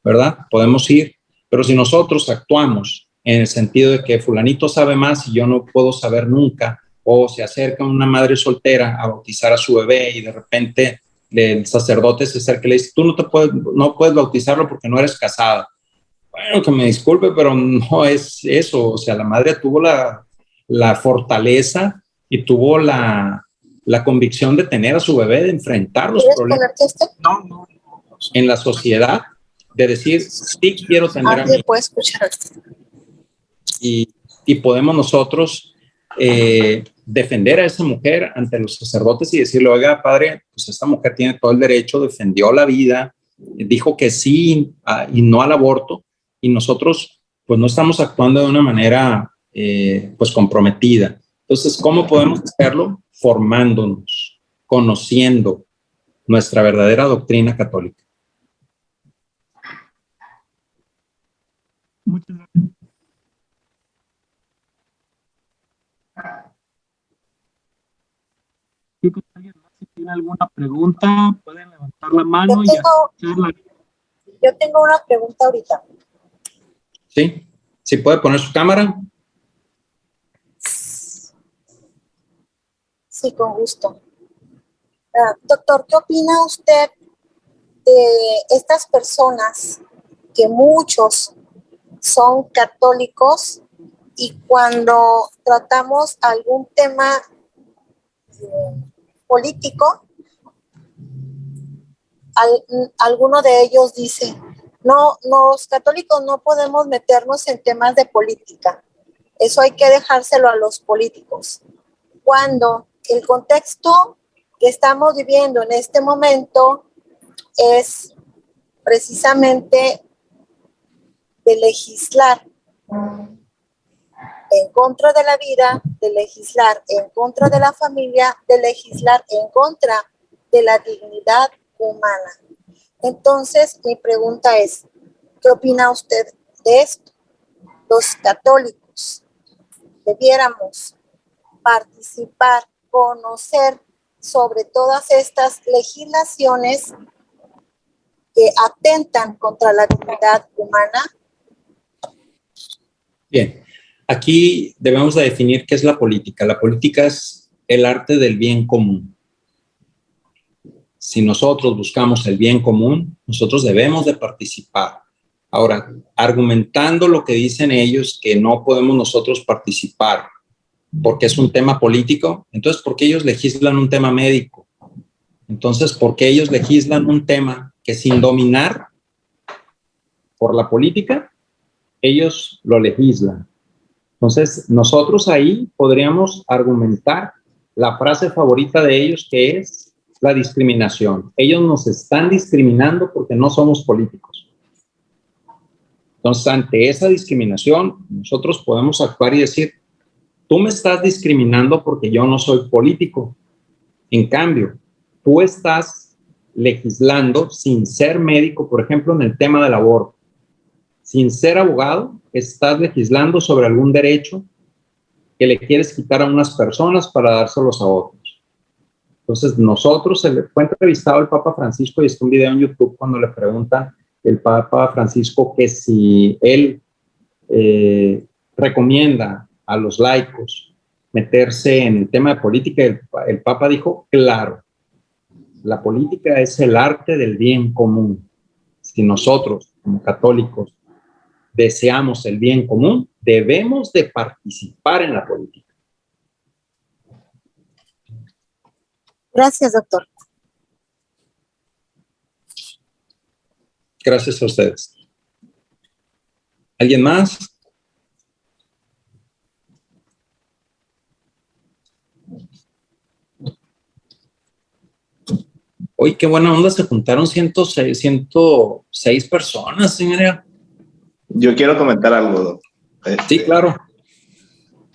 ¿verdad? Podemos ir, pero si nosotros actuamos en el sentido de que fulanito sabe más y yo no puedo saber nunca, o se acerca una madre soltera a bautizar a su bebé y de repente el sacerdote se acerca y le dice, tú no puedes bautizarlo porque no eres casada. Bueno, que me disculpe, pero no es eso. O sea, la madre tuvo la fortaleza y tuvo la convicción de tener a su bebé, de enfrentar los problemas en la sociedad, de decir, sí quiero tener a mi hijo. Y podemos nosotros defender a esa mujer ante los sacerdotes y decirle, oiga, padre, pues esta mujer tiene todo el derecho, defendió la vida, dijo que sí y no al aborto, y nosotros pues no estamos actuando de una manera pues comprometida. Entonces, ¿cómo podemos hacerlo? Formándonos, conociendo nuestra verdadera doctrina católica. Muchas gracias. Si tiene alguna pregunta, pueden levantar la mano y hacerla. Yo tengo una pregunta ahorita. ¿Sí? ¿Sí puede poner su cámara? Sí, con gusto. Doctor, ¿qué opina usted de estas personas que muchos son católicos y cuando tratamos algún tema político, alguno de ellos dice, no, los católicos no podemos meternos en temas de política, eso hay que dejárselo a los políticos, cuando el contexto que estamos viviendo en este momento es precisamente de legislar en contra de la vida, de legislar en contra de la familia, de legislar en contra de la dignidad humana. Entonces, mi pregunta es, ¿qué opina usted de esto? Los católicos debiéramos participar, conocer sobre todas estas legislaciones que atentan contra la dignidad humana. Bien, Aquí debemos de definir qué es la política. La política es el arte del bien común. Si nosotros buscamos el bien común, nosotros debemos de participar. Ahora, argumentando lo que dicen ellos, que no podemos nosotros participar porque es un tema político, entonces, ¿por qué ellos legislan un tema médico? Entonces, ¿por qué ellos legislan un tema que sin dominar por la política, ellos lo legislan? Entonces, nosotros ahí podríamos argumentar la frase favorita de ellos, que es la discriminación. Ellos nos están discriminando porque no somos políticos. Entonces, ante esa discriminación, nosotros podemos actuar y decir, tú me estás discriminando porque yo no soy político. En cambio, tú estás legislando sin ser médico, por ejemplo, en el tema del aborto. Sin ser abogado, estás legislando sobre algún derecho que le quieres quitar a unas personas para dárselos a otros. Entonces, nosotros, fue entrevistado el Papa Francisco y está un video en YouTube cuando le preguntan el Papa Francisco que si él recomienda a los laicos meterse en el tema de política, el Papa dijo, claro, la política es el arte del bien común. Si nosotros, como católicos, deseamos el bien común, debemos de participar en la política. Gracias, doctor. Gracias a ustedes. ¿Alguien más? Hoy qué buena onda, se juntaron 106 personas, señora. Yo quiero comentar algo. Sí, claro.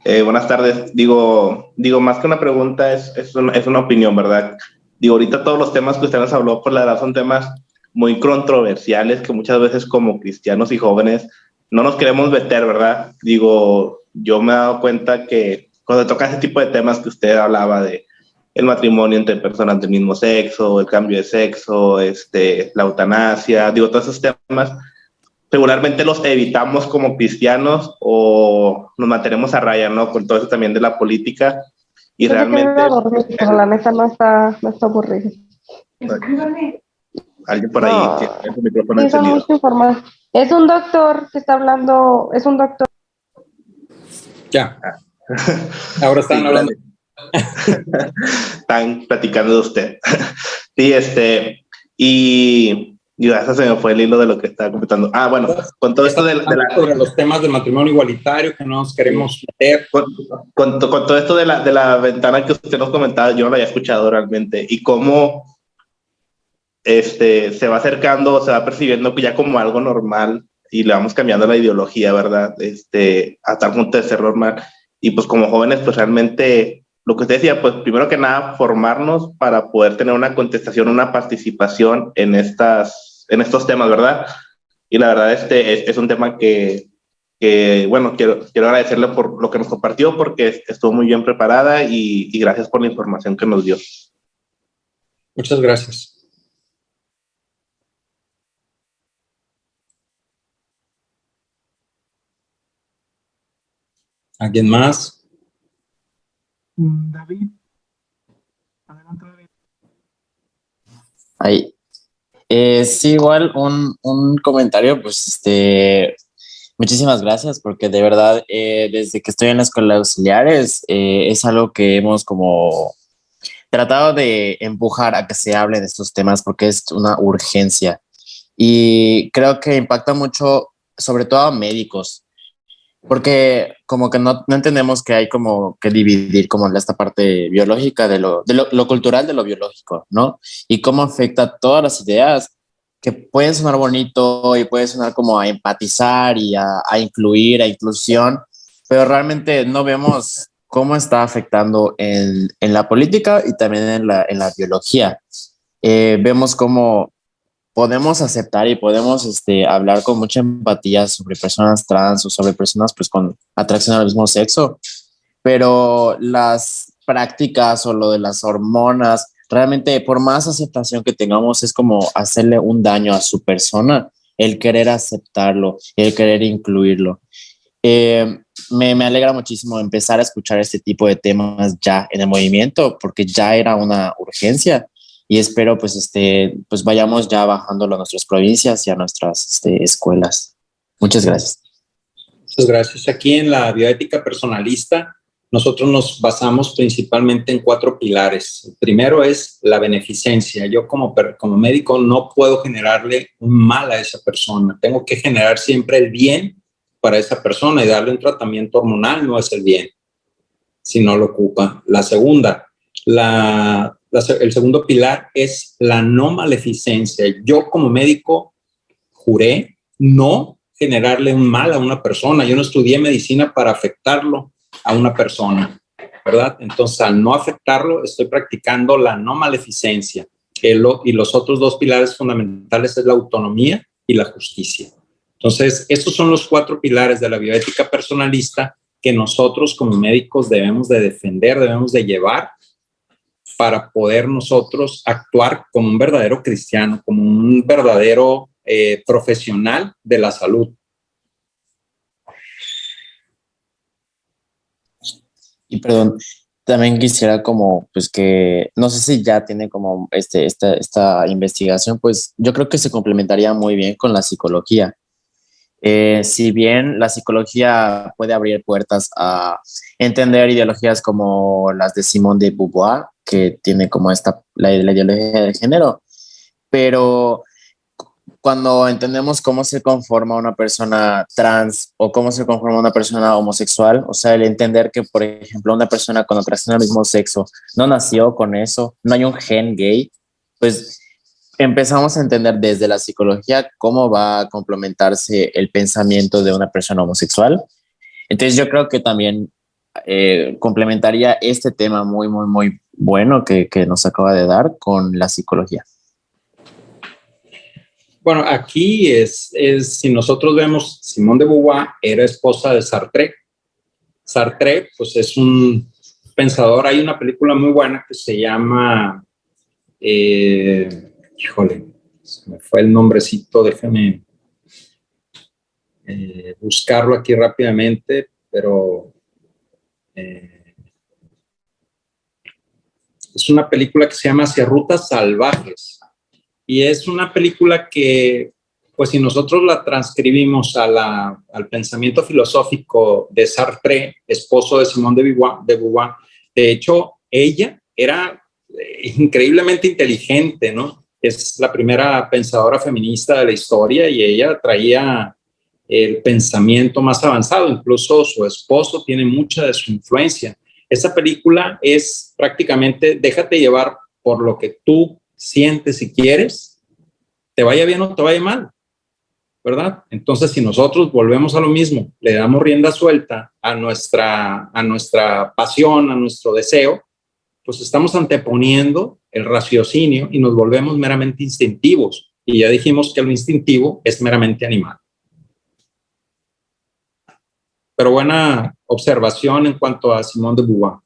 Buenas tardes. Digo, más que una pregunta, es una opinión, ¿verdad? Digo, ahorita todos los temas que usted nos habló, por la verdad, son temas muy controversiales que muchas veces como cristianos y jóvenes no nos queremos meter, ¿verdad? Digo, yo me he dado cuenta que cuando toca ese tipo de temas que usted hablaba de el matrimonio entre personas del mismo sexo, el cambio de sexo, la eutanasia, digo, todos esos temas, regularmente los evitamos como cristianos o nos mantenemos a raya, ¿no? Con todo eso también de la política y Yo realmente... me dormí, pero la neta no está aburrida. Alguien por ahí No. tiene su micrófono Sí, son encendido. mucho informado. Es un doctor que está hablando, es un doctor. Ya. Ahora están Sí, hablando. Están platicando de usted. Sí, y hasta se me fue el hilo de lo que estaba comentando. Ah, bueno, con todo esto sobre los temas de matrimonio igualitario que no nos queremos meter. Con todo esto de la ventana que usted nos comentaba, yo no lo había escuchado realmente. Y cómo se va acercando, se va percibiendo ya como algo normal y le vamos cambiando la ideología, ¿verdad? A tal punto de ser normal. Y pues como jóvenes, pues realmente lo que usted decía, pues primero que nada, formarnos para poder tener una contestación, una participación en estos temas, ¿verdad? Y la verdad, es un tema que bueno, quiero agradecerle por lo que nos compartió, porque estuvo muy bien preparada y gracias por la información que nos dio. Muchas gracias. ¿Alguien más? David. Adelante, David. Ahí. Sí, igual un comentario, pues muchísimas gracias porque de verdad desde que estoy en la escuela de auxiliares es algo que hemos como tratado de empujar a que se hable de estos temas porque es una urgencia y creo que impacta mucho sobre todo a médicos porque como que no entendemos que hay como que dividir como esta parte biológica de lo cultural de lo biológico, ¿no? Y cómo afecta todas las ideas que pueden sonar bonito y pueden sonar como a empatizar y a incluir, a inclusión, pero realmente no vemos cómo está afectando en la política y también en la biología. Vemos cómo podemos aceptar y podemos hablar con mucha empatía sobre personas trans o sobre personas pues con atracción al mismo sexo, pero las prácticas o lo de las hormonas, realmente por más aceptación que tengamos es como hacerle un daño a su persona, el querer aceptarlo, el querer incluirlo. me alegra muchísimo empezar a escuchar este tipo de temas ya en el movimiento, porque ya era una urgencia y espero pues vayamos ya bajándolo a nuestras provincias y a nuestras escuelas. Muchas gracias. Muchas gracias. Aquí en la bioética personalista, nosotros nos basamos principalmente en 4 pilares. El primero es la beneficencia. Yo como médico no puedo generarle un mal a esa persona. Tengo que generar siempre el bien para esa persona y darle un tratamiento hormonal no es el bien, si no lo ocupa. La segunda, el segundo pilar es la no maleficencia. Yo como médico juré no generarle un mal a una persona. Yo no estudié medicina para afectarlo a una persona, ¿verdad? Entonces, al no afectarlo, estoy practicando la no maleficencia. Y los otros 2 pilares fundamentales es la autonomía y la justicia. Entonces, estos son los 4 pilares de la bioética personalista que nosotros como médicos debemos de defender, debemos de llevar para poder nosotros actuar como un verdadero cristiano, como un verdadero profesional de la salud. Y perdón, también quisiera como, pues que, no sé si ya tiene como esta investigación, pues yo creo que se complementaría muy bien con la psicología. Si bien la psicología puede abrir puertas a entender ideologías como las de Simone de Beauvoir, que tiene como la ideología de género, pero cuando entendemos cómo se conforma una persona trans o cómo se conforma una persona homosexual, o sea, el entender que, por ejemplo, una persona con atracción al mismo sexo no nació con eso, no hay un gen gay, pues empezamos a entender desde la psicología cómo va a complementarse el pensamiento de una persona homosexual. Entonces yo creo que también complementaría este tema muy, muy, muy bueno que nos acaba de dar con la psicología. Bueno, aquí si nosotros vemos, Simone de Beauvoir era esposa de Sartre. Sartre, pues es un pensador. Hay una película muy buena que se llama, híjole, se me fue el nombrecito, déjame buscarlo aquí rápidamente, pero es una película que se llama Hacia Rutas Salvajes. Y es una película que, pues si nosotros la transcribimos al pensamiento filosófico de Sartre, esposo de Simone de Beauvoir, de hecho, ella era increíblemente inteligente, ¿no? Es la primera pensadora feminista de la historia y ella traía el pensamiento más avanzado. Incluso su esposo tiene mucha de su influencia. Esa película es prácticamente, déjate llevar por lo que tú sientes y quieres, te vaya bien o te vaya mal, ¿verdad? Entonces, si nosotros volvemos a lo mismo, le damos rienda suelta a nuestra pasión, a nuestro deseo, pues estamos anteponiendo el raciocinio y nos volvemos meramente instintivos. Y ya dijimos que lo instintivo es meramente animal. Pero buena observación en cuanto a Simone de Beauvoir.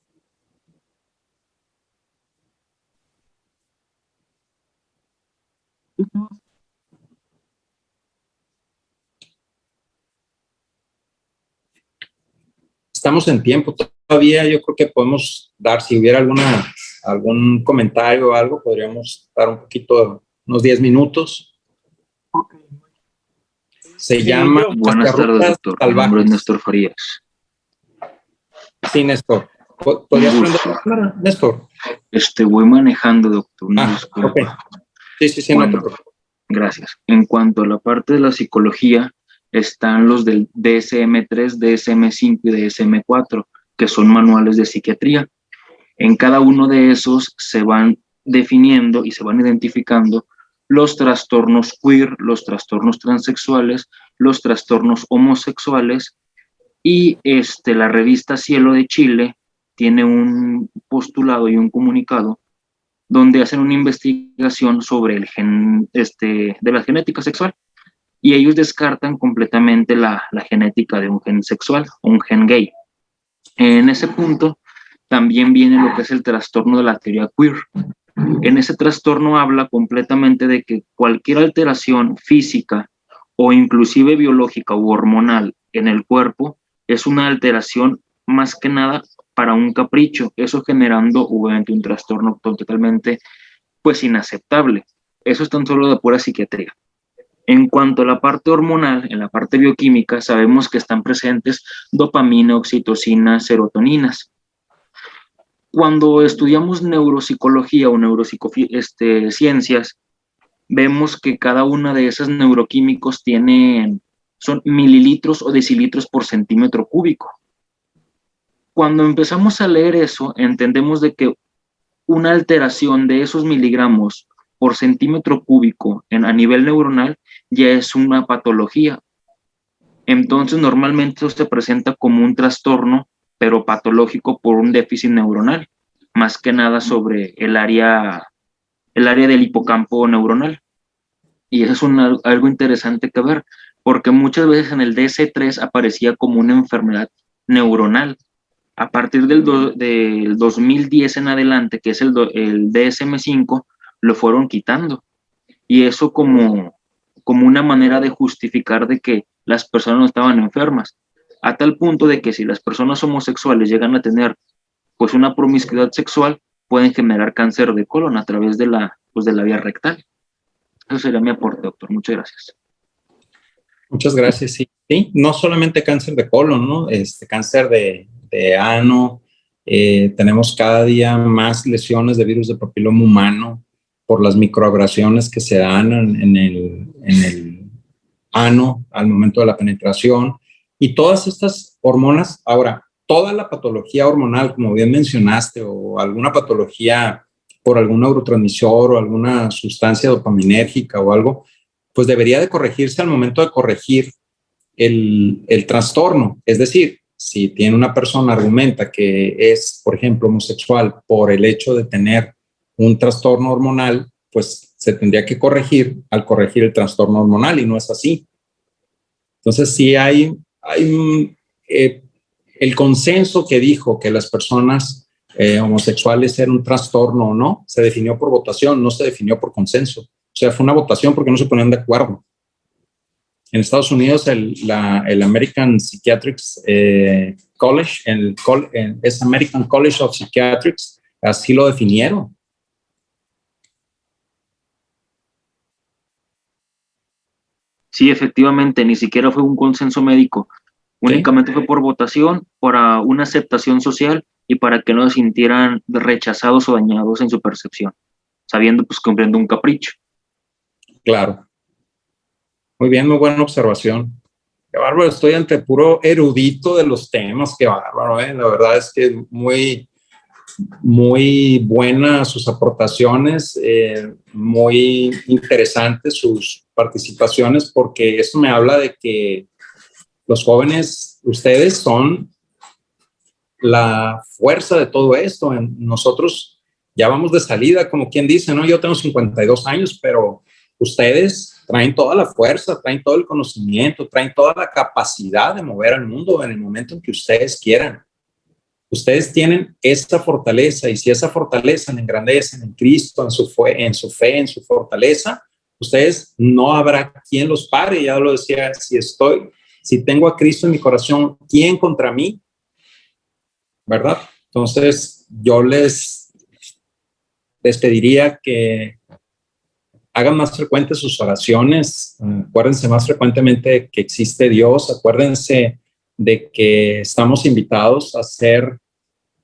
Estamos en tiempo todavía. Yo creo que podemos dar, si hubiera algún comentario o algo, podríamos dar un poquito, unos 10 minutos. Se llama... Buenas tardes, doctor. Mi nombre es Néstor Farías. Sí, Néstor. ¿Podrías prender, Néstor? Voy manejando, doctor. Okay. Sí, bueno, no te preocupes. Gracias. En cuanto a la parte de la psicología, están los del DSM-3, DSM-5 y DSM-4, que son manuales de psiquiatría. En cada uno de esos se van definiendo y se van identificando los trastornos queer, los trastornos transexuales, los trastornos homosexuales, y la revista Cielo de Chile tiene un postulado y un comunicado donde hacen una investigación sobre el gen de la genética sexual, y ellos descartan completamente la genética de un gen sexual o un gen gay. En ese punto también viene lo que es el trastorno de la teoría queer. En ese trastorno habla completamente de que cualquier alteración física o inclusive biológica u hormonal en el cuerpo es una alteración más que nada para un capricho, eso generando obviamente un trastorno totalmente pues inaceptable. Eso es tan solo de pura psiquiatría. En cuanto a la parte hormonal, en la parte bioquímica, sabemos que están presentes dopamina, oxitocina, serotoninas. Cuando estudiamos neuropsicología o neurociencias, vemos que cada una de esas neuroquímicos son mililitros o decilitros por centímetro cúbico. Cuando empezamos a leer eso, entendemos de que una alteración de esos miligramos por centímetro cúbico a nivel neuronal ya es una patología. Entonces, normalmente esto se presenta como un trastorno, pero patológico por un déficit neuronal, más que nada sobre el área del hipocampo neuronal. Y eso es algo interesante que ver, porque muchas veces en el DS3 aparecía como una enfermedad neuronal. A partir del 2010 en adelante, que es el DSM-5, lo fueron quitando. Y eso como una manera de justificar de que las personas no estaban enfermas, a tal punto de que si las personas homosexuales llegan a tener pues una promiscuidad sexual, pueden generar cáncer de colon a través de la vía rectal. Eso sería mi aporte, doctor. Muchas gracias. Muchas gracias. Sí, sí, no solamente cáncer de colon, ¿no? Cáncer de ano. Tenemos cada día más lesiones de virus de papiloma humano por las microabrasiones que se dan en el ano al momento de la penetración. Y todas estas hormonas, ahora, toda la patología hormonal, como bien mencionaste, o alguna patología por algún neurotransmisor o alguna sustancia dopaminérgica o algo, pues debería de corregirse al momento de corregir el trastorno. Es decir, si tiene una persona argumenta que es, por ejemplo, homosexual por el hecho de tener un trastorno hormonal, pues se tendría que corregir al corregir el trastorno hormonal, y no es así. Entonces, sí hay el consenso que dijo que las personas homosexuales eran un trastorno o no, se definió por votación, no se definió por consenso. O sea, fue una votación porque no se ponían de acuerdo. En Estados Unidos, el American Psychiatric College, es American College of Psychiatrics, así lo definieron. Sí, efectivamente, ni siquiera fue un consenso médico, únicamente fue por votación, para una aceptación social y para que no se sintieran rechazados o dañados en su percepción, sabiendo, pues, cumpliendo un capricho. Claro. Muy bien, muy buena observación. Qué bárbaro, estoy ante puro erudito de los temas, qué bárbaro, ¿eh? La verdad es que muy, muy buenas sus aportaciones, muy interesantes sus participaciones, porque eso me habla de que los jóvenes, ustedes son la fuerza de todo esto. Nosotros ya vamos de salida, como quien dice, ¿no? Yo tengo 52 años, pero ustedes traen toda la fuerza, traen todo el conocimiento, traen toda la capacidad de mover al mundo en el momento en que ustedes quieran. Ustedes tienen esa fortaleza, y si esa fortaleza la engrandecen en Cristo, en su fe, en su fortaleza, ustedes no habrá quien los pare. Ya lo decía, si tengo a Cristo en mi corazón, ¿quién contra mí? ¿Verdad? Entonces, yo les pediría que hagan más frecuentes sus oraciones. Acuérdense más frecuentemente que existe Dios. Acuérdense de que estamos invitados a ser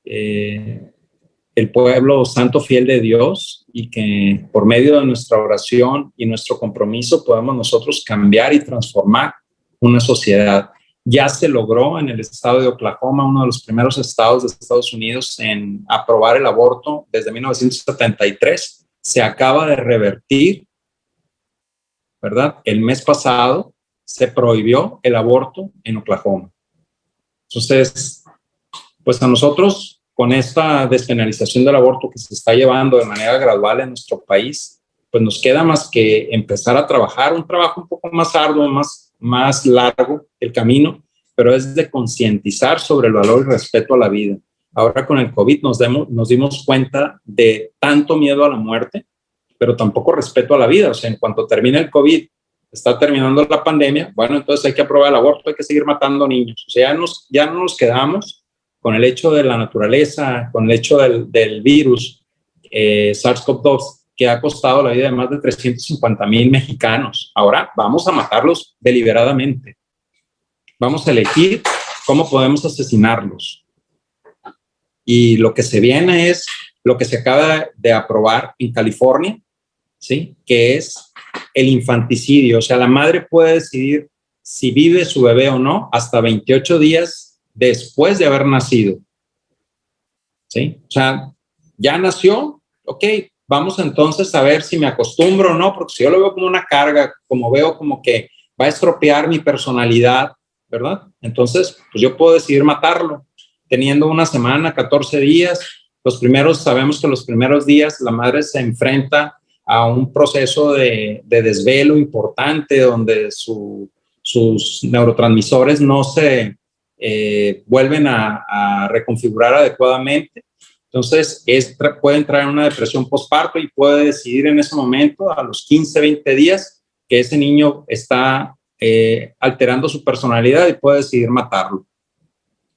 el pueblo santo fiel de Dios, y que por medio de nuestra oración y nuestro compromiso podemos nosotros cambiar y transformar una sociedad. Ya se logró en el estado de Oklahoma, uno de los primeros estados de Estados Unidos en aprobar el aborto desde 1973. Se acaba de revertir, ¿verdad? El mes pasado se prohibió el aborto en Oklahoma. Entonces, pues a nosotros, con esta despenalización del aborto que se está llevando de manera gradual en nuestro país, pues nos queda más que empezar a trabajar, un trabajo un poco más arduo, más largo el camino, pero es de concientizar sobre el valor y respeto a la vida. Ahora con el COVID nos dimos cuenta de tanto miedo a la muerte, pero tampoco respeto a la vida. O sea, en cuanto termine el COVID, está terminando la pandemia, bueno, entonces hay que aprobar el aborto, hay que seguir matando niños. O sea, ya no nos quedamos con el hecho de la naturaleza, con el hecho del virus SARS-CoV-2, que ha costado la vida de más de 350,000 mexicanos. Ahora vamos a matarlos deliberadamente. Vamos a elegir cómo podemos asesinarlos. Y lo que se viene es lo que se acaba de aprobar en California, ¿sí? Que es el infanticidio. O sea, la madre puede decidir si vive su bebé o no hasta 28 días después de haber nacido. ¿Sí? O sea, ya nació, ok, vamos entonces a ver si me acostumbro o no, porque si yo lo veo como una carga, como veo como que va a estropear mi personalidad, ¿verdad? Entonces, pues yo puedo decidir matarlo, teniendo una semana, 14 días. Sabemos que los primeros días la madre se enfrenta a un proceso de desvelo importante, donde sus neurotransmisores no se vuelven a reconfigurar adecuadamente. Entonces, puede entrar en una depresión postparto y puede decidir en ese momento, a los 15, 20 días, que ese niño está alterando su personalidad y puede decidir matarlo.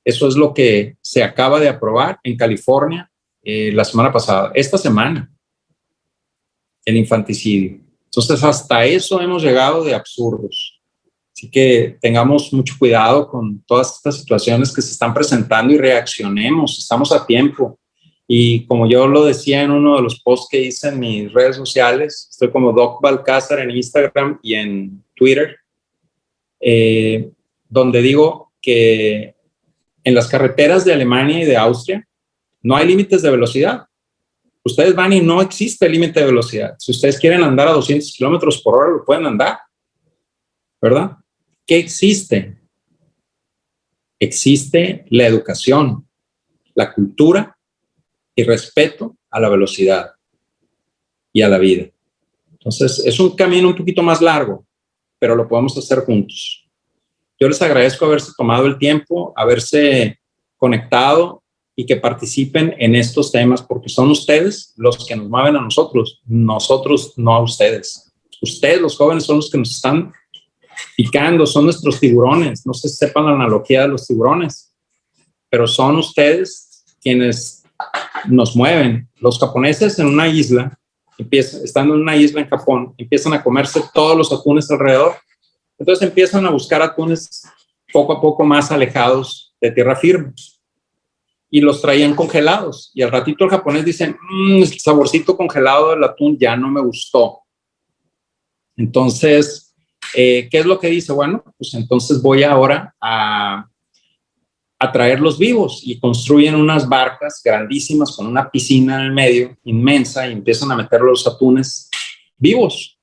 Eso es lo que se acaba de aprobar en California la semana pasada, esta semana, el infanticidio. Entonces, hasta eso hemos llegado de absurdos. Así que tengamos mucho cuidado con todas estas situaciones que se están presentando y reaccionemos, estamos a tiempo. Y como yo lo decía en uno de los posts que hice en mis redes sociales, estoy como Doc Balcázar en Instagram y en Twitter, donde digo que en las carreteras de Alemania y de Austria no hay límites de velocidad. Ustedes van y no existe límite de velocidad. Si ustedes quieren andar a 200 kilómetros por hora, lo pueden andar, ¿verdad? ¿Qué existe? Existe la educación, la cultura y respeto a la velocidad y a la vida. Entonces, es un camino un poquito más largo, pero lo podemos hacer juntos. Yo les agradezco haberse tomado el tiempo, haberse conectado y que participen en estos temas, porque son ustedes los que nos mueven a nosotros no a ustedes. Ustedes, los jóvenes, son los que nos están picando, son nuestros tiburones. No sé si sepan la analogía de los tiburones, pero son ustedes quienes nos mueven. Los japoneses en una isla, estando en una isla en Japón, empiezan a comerse todos los atunes alrededor. Entonces empiezan a buscar atunes poco a poco más alejados de tierra firme y los traían congelados. Y al ratito el japonés dice, el saborcito congelado del atún ya no me gustó. Entonces, ¿qué es lo que dice? Bueno, pues entonces voy ahora a traerlos vivos, y construyen unas barcas grandísimas con una piscina en el medio, inmensa, y empiezan a meter los atunes vivos.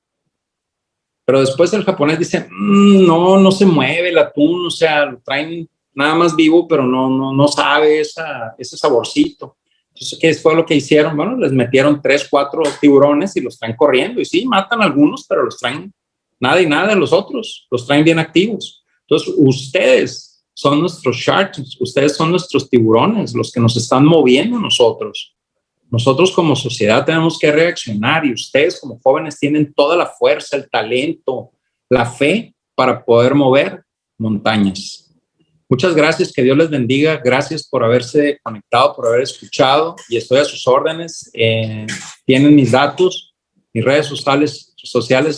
Pero después el japonés dice, no se mueve el atún, o sea, lo traen nada más vivo, pero no sabe ese saborcito. Entonces, ¿qué fue lo que hicieron? Bueno, les metieron 3, 4 tiburones y los traen corriendo, y sí, matan a algunos, pero los traen nada y nada, los otros los traen bien activos. Entonces, ustedes son nuestros sharks, ustedes son nuestros tiburones, los que nos están moviendo nosotros. Nosotros como sociedad tenemos que reaccionar, y ustedes como jóvenes tienen toda la fuerza, el talento, la fe para poder mover montañas. Muchas gracias, que Dios les bendiga. Gracias por haberse conectado, por haber escuchado, y estoy a sus órdenes. Tienen mis datos, mis redes sociales.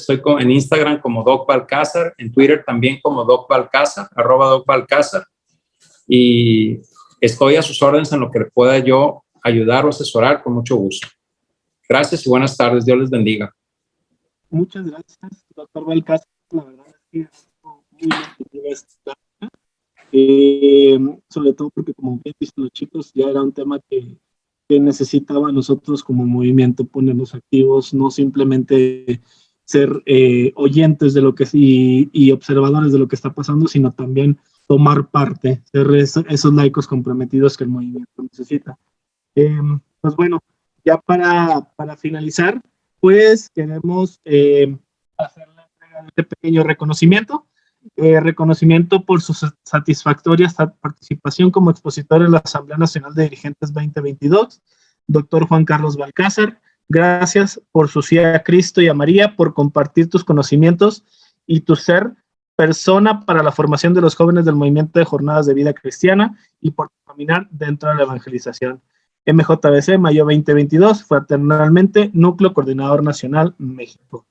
Estoy en Instagram como Doc Balcázar, en Twitter también como Doc Balcázar, @DocBalcázar, y estoy a sus órdenes en lo que pueda yo ayudar o asesorar con mucho gusto. Gracias y buenas tardes. Dios les bendiga. Muchas gracias, doctor Balcázar. La verdad es que es muy nutritiva esta, sobre todo porque, como bien dicen los chicos, ya era un tema que necesitaba nosotros como movimiento ponernos activos, no simplemente ser oyentes de lo que y observadores de lo que está pasando, sino también tomar parte, ser esos laicos comprometidos que el movimiento necesita. Pues bueno, ya para finalizar, pues queremos hacer la entrega de este pequeño reconocimiento. Reconocimiento por su satisfactoria participación como expositor en la Asamblea Nacional de Dirigentes 2022, doctor Juan Carlos Balcázar. Gracias por su sí a Cristo y a María, por compartir tus conocimientos y tu ser persona para la formación de los jóvenes del movimiento de jornadas de vida cristiana y por tu caminar dentro de la evangelización. MJBC, mayo 2022, fraternalmente, Núcleo Coordinador Nacional, México.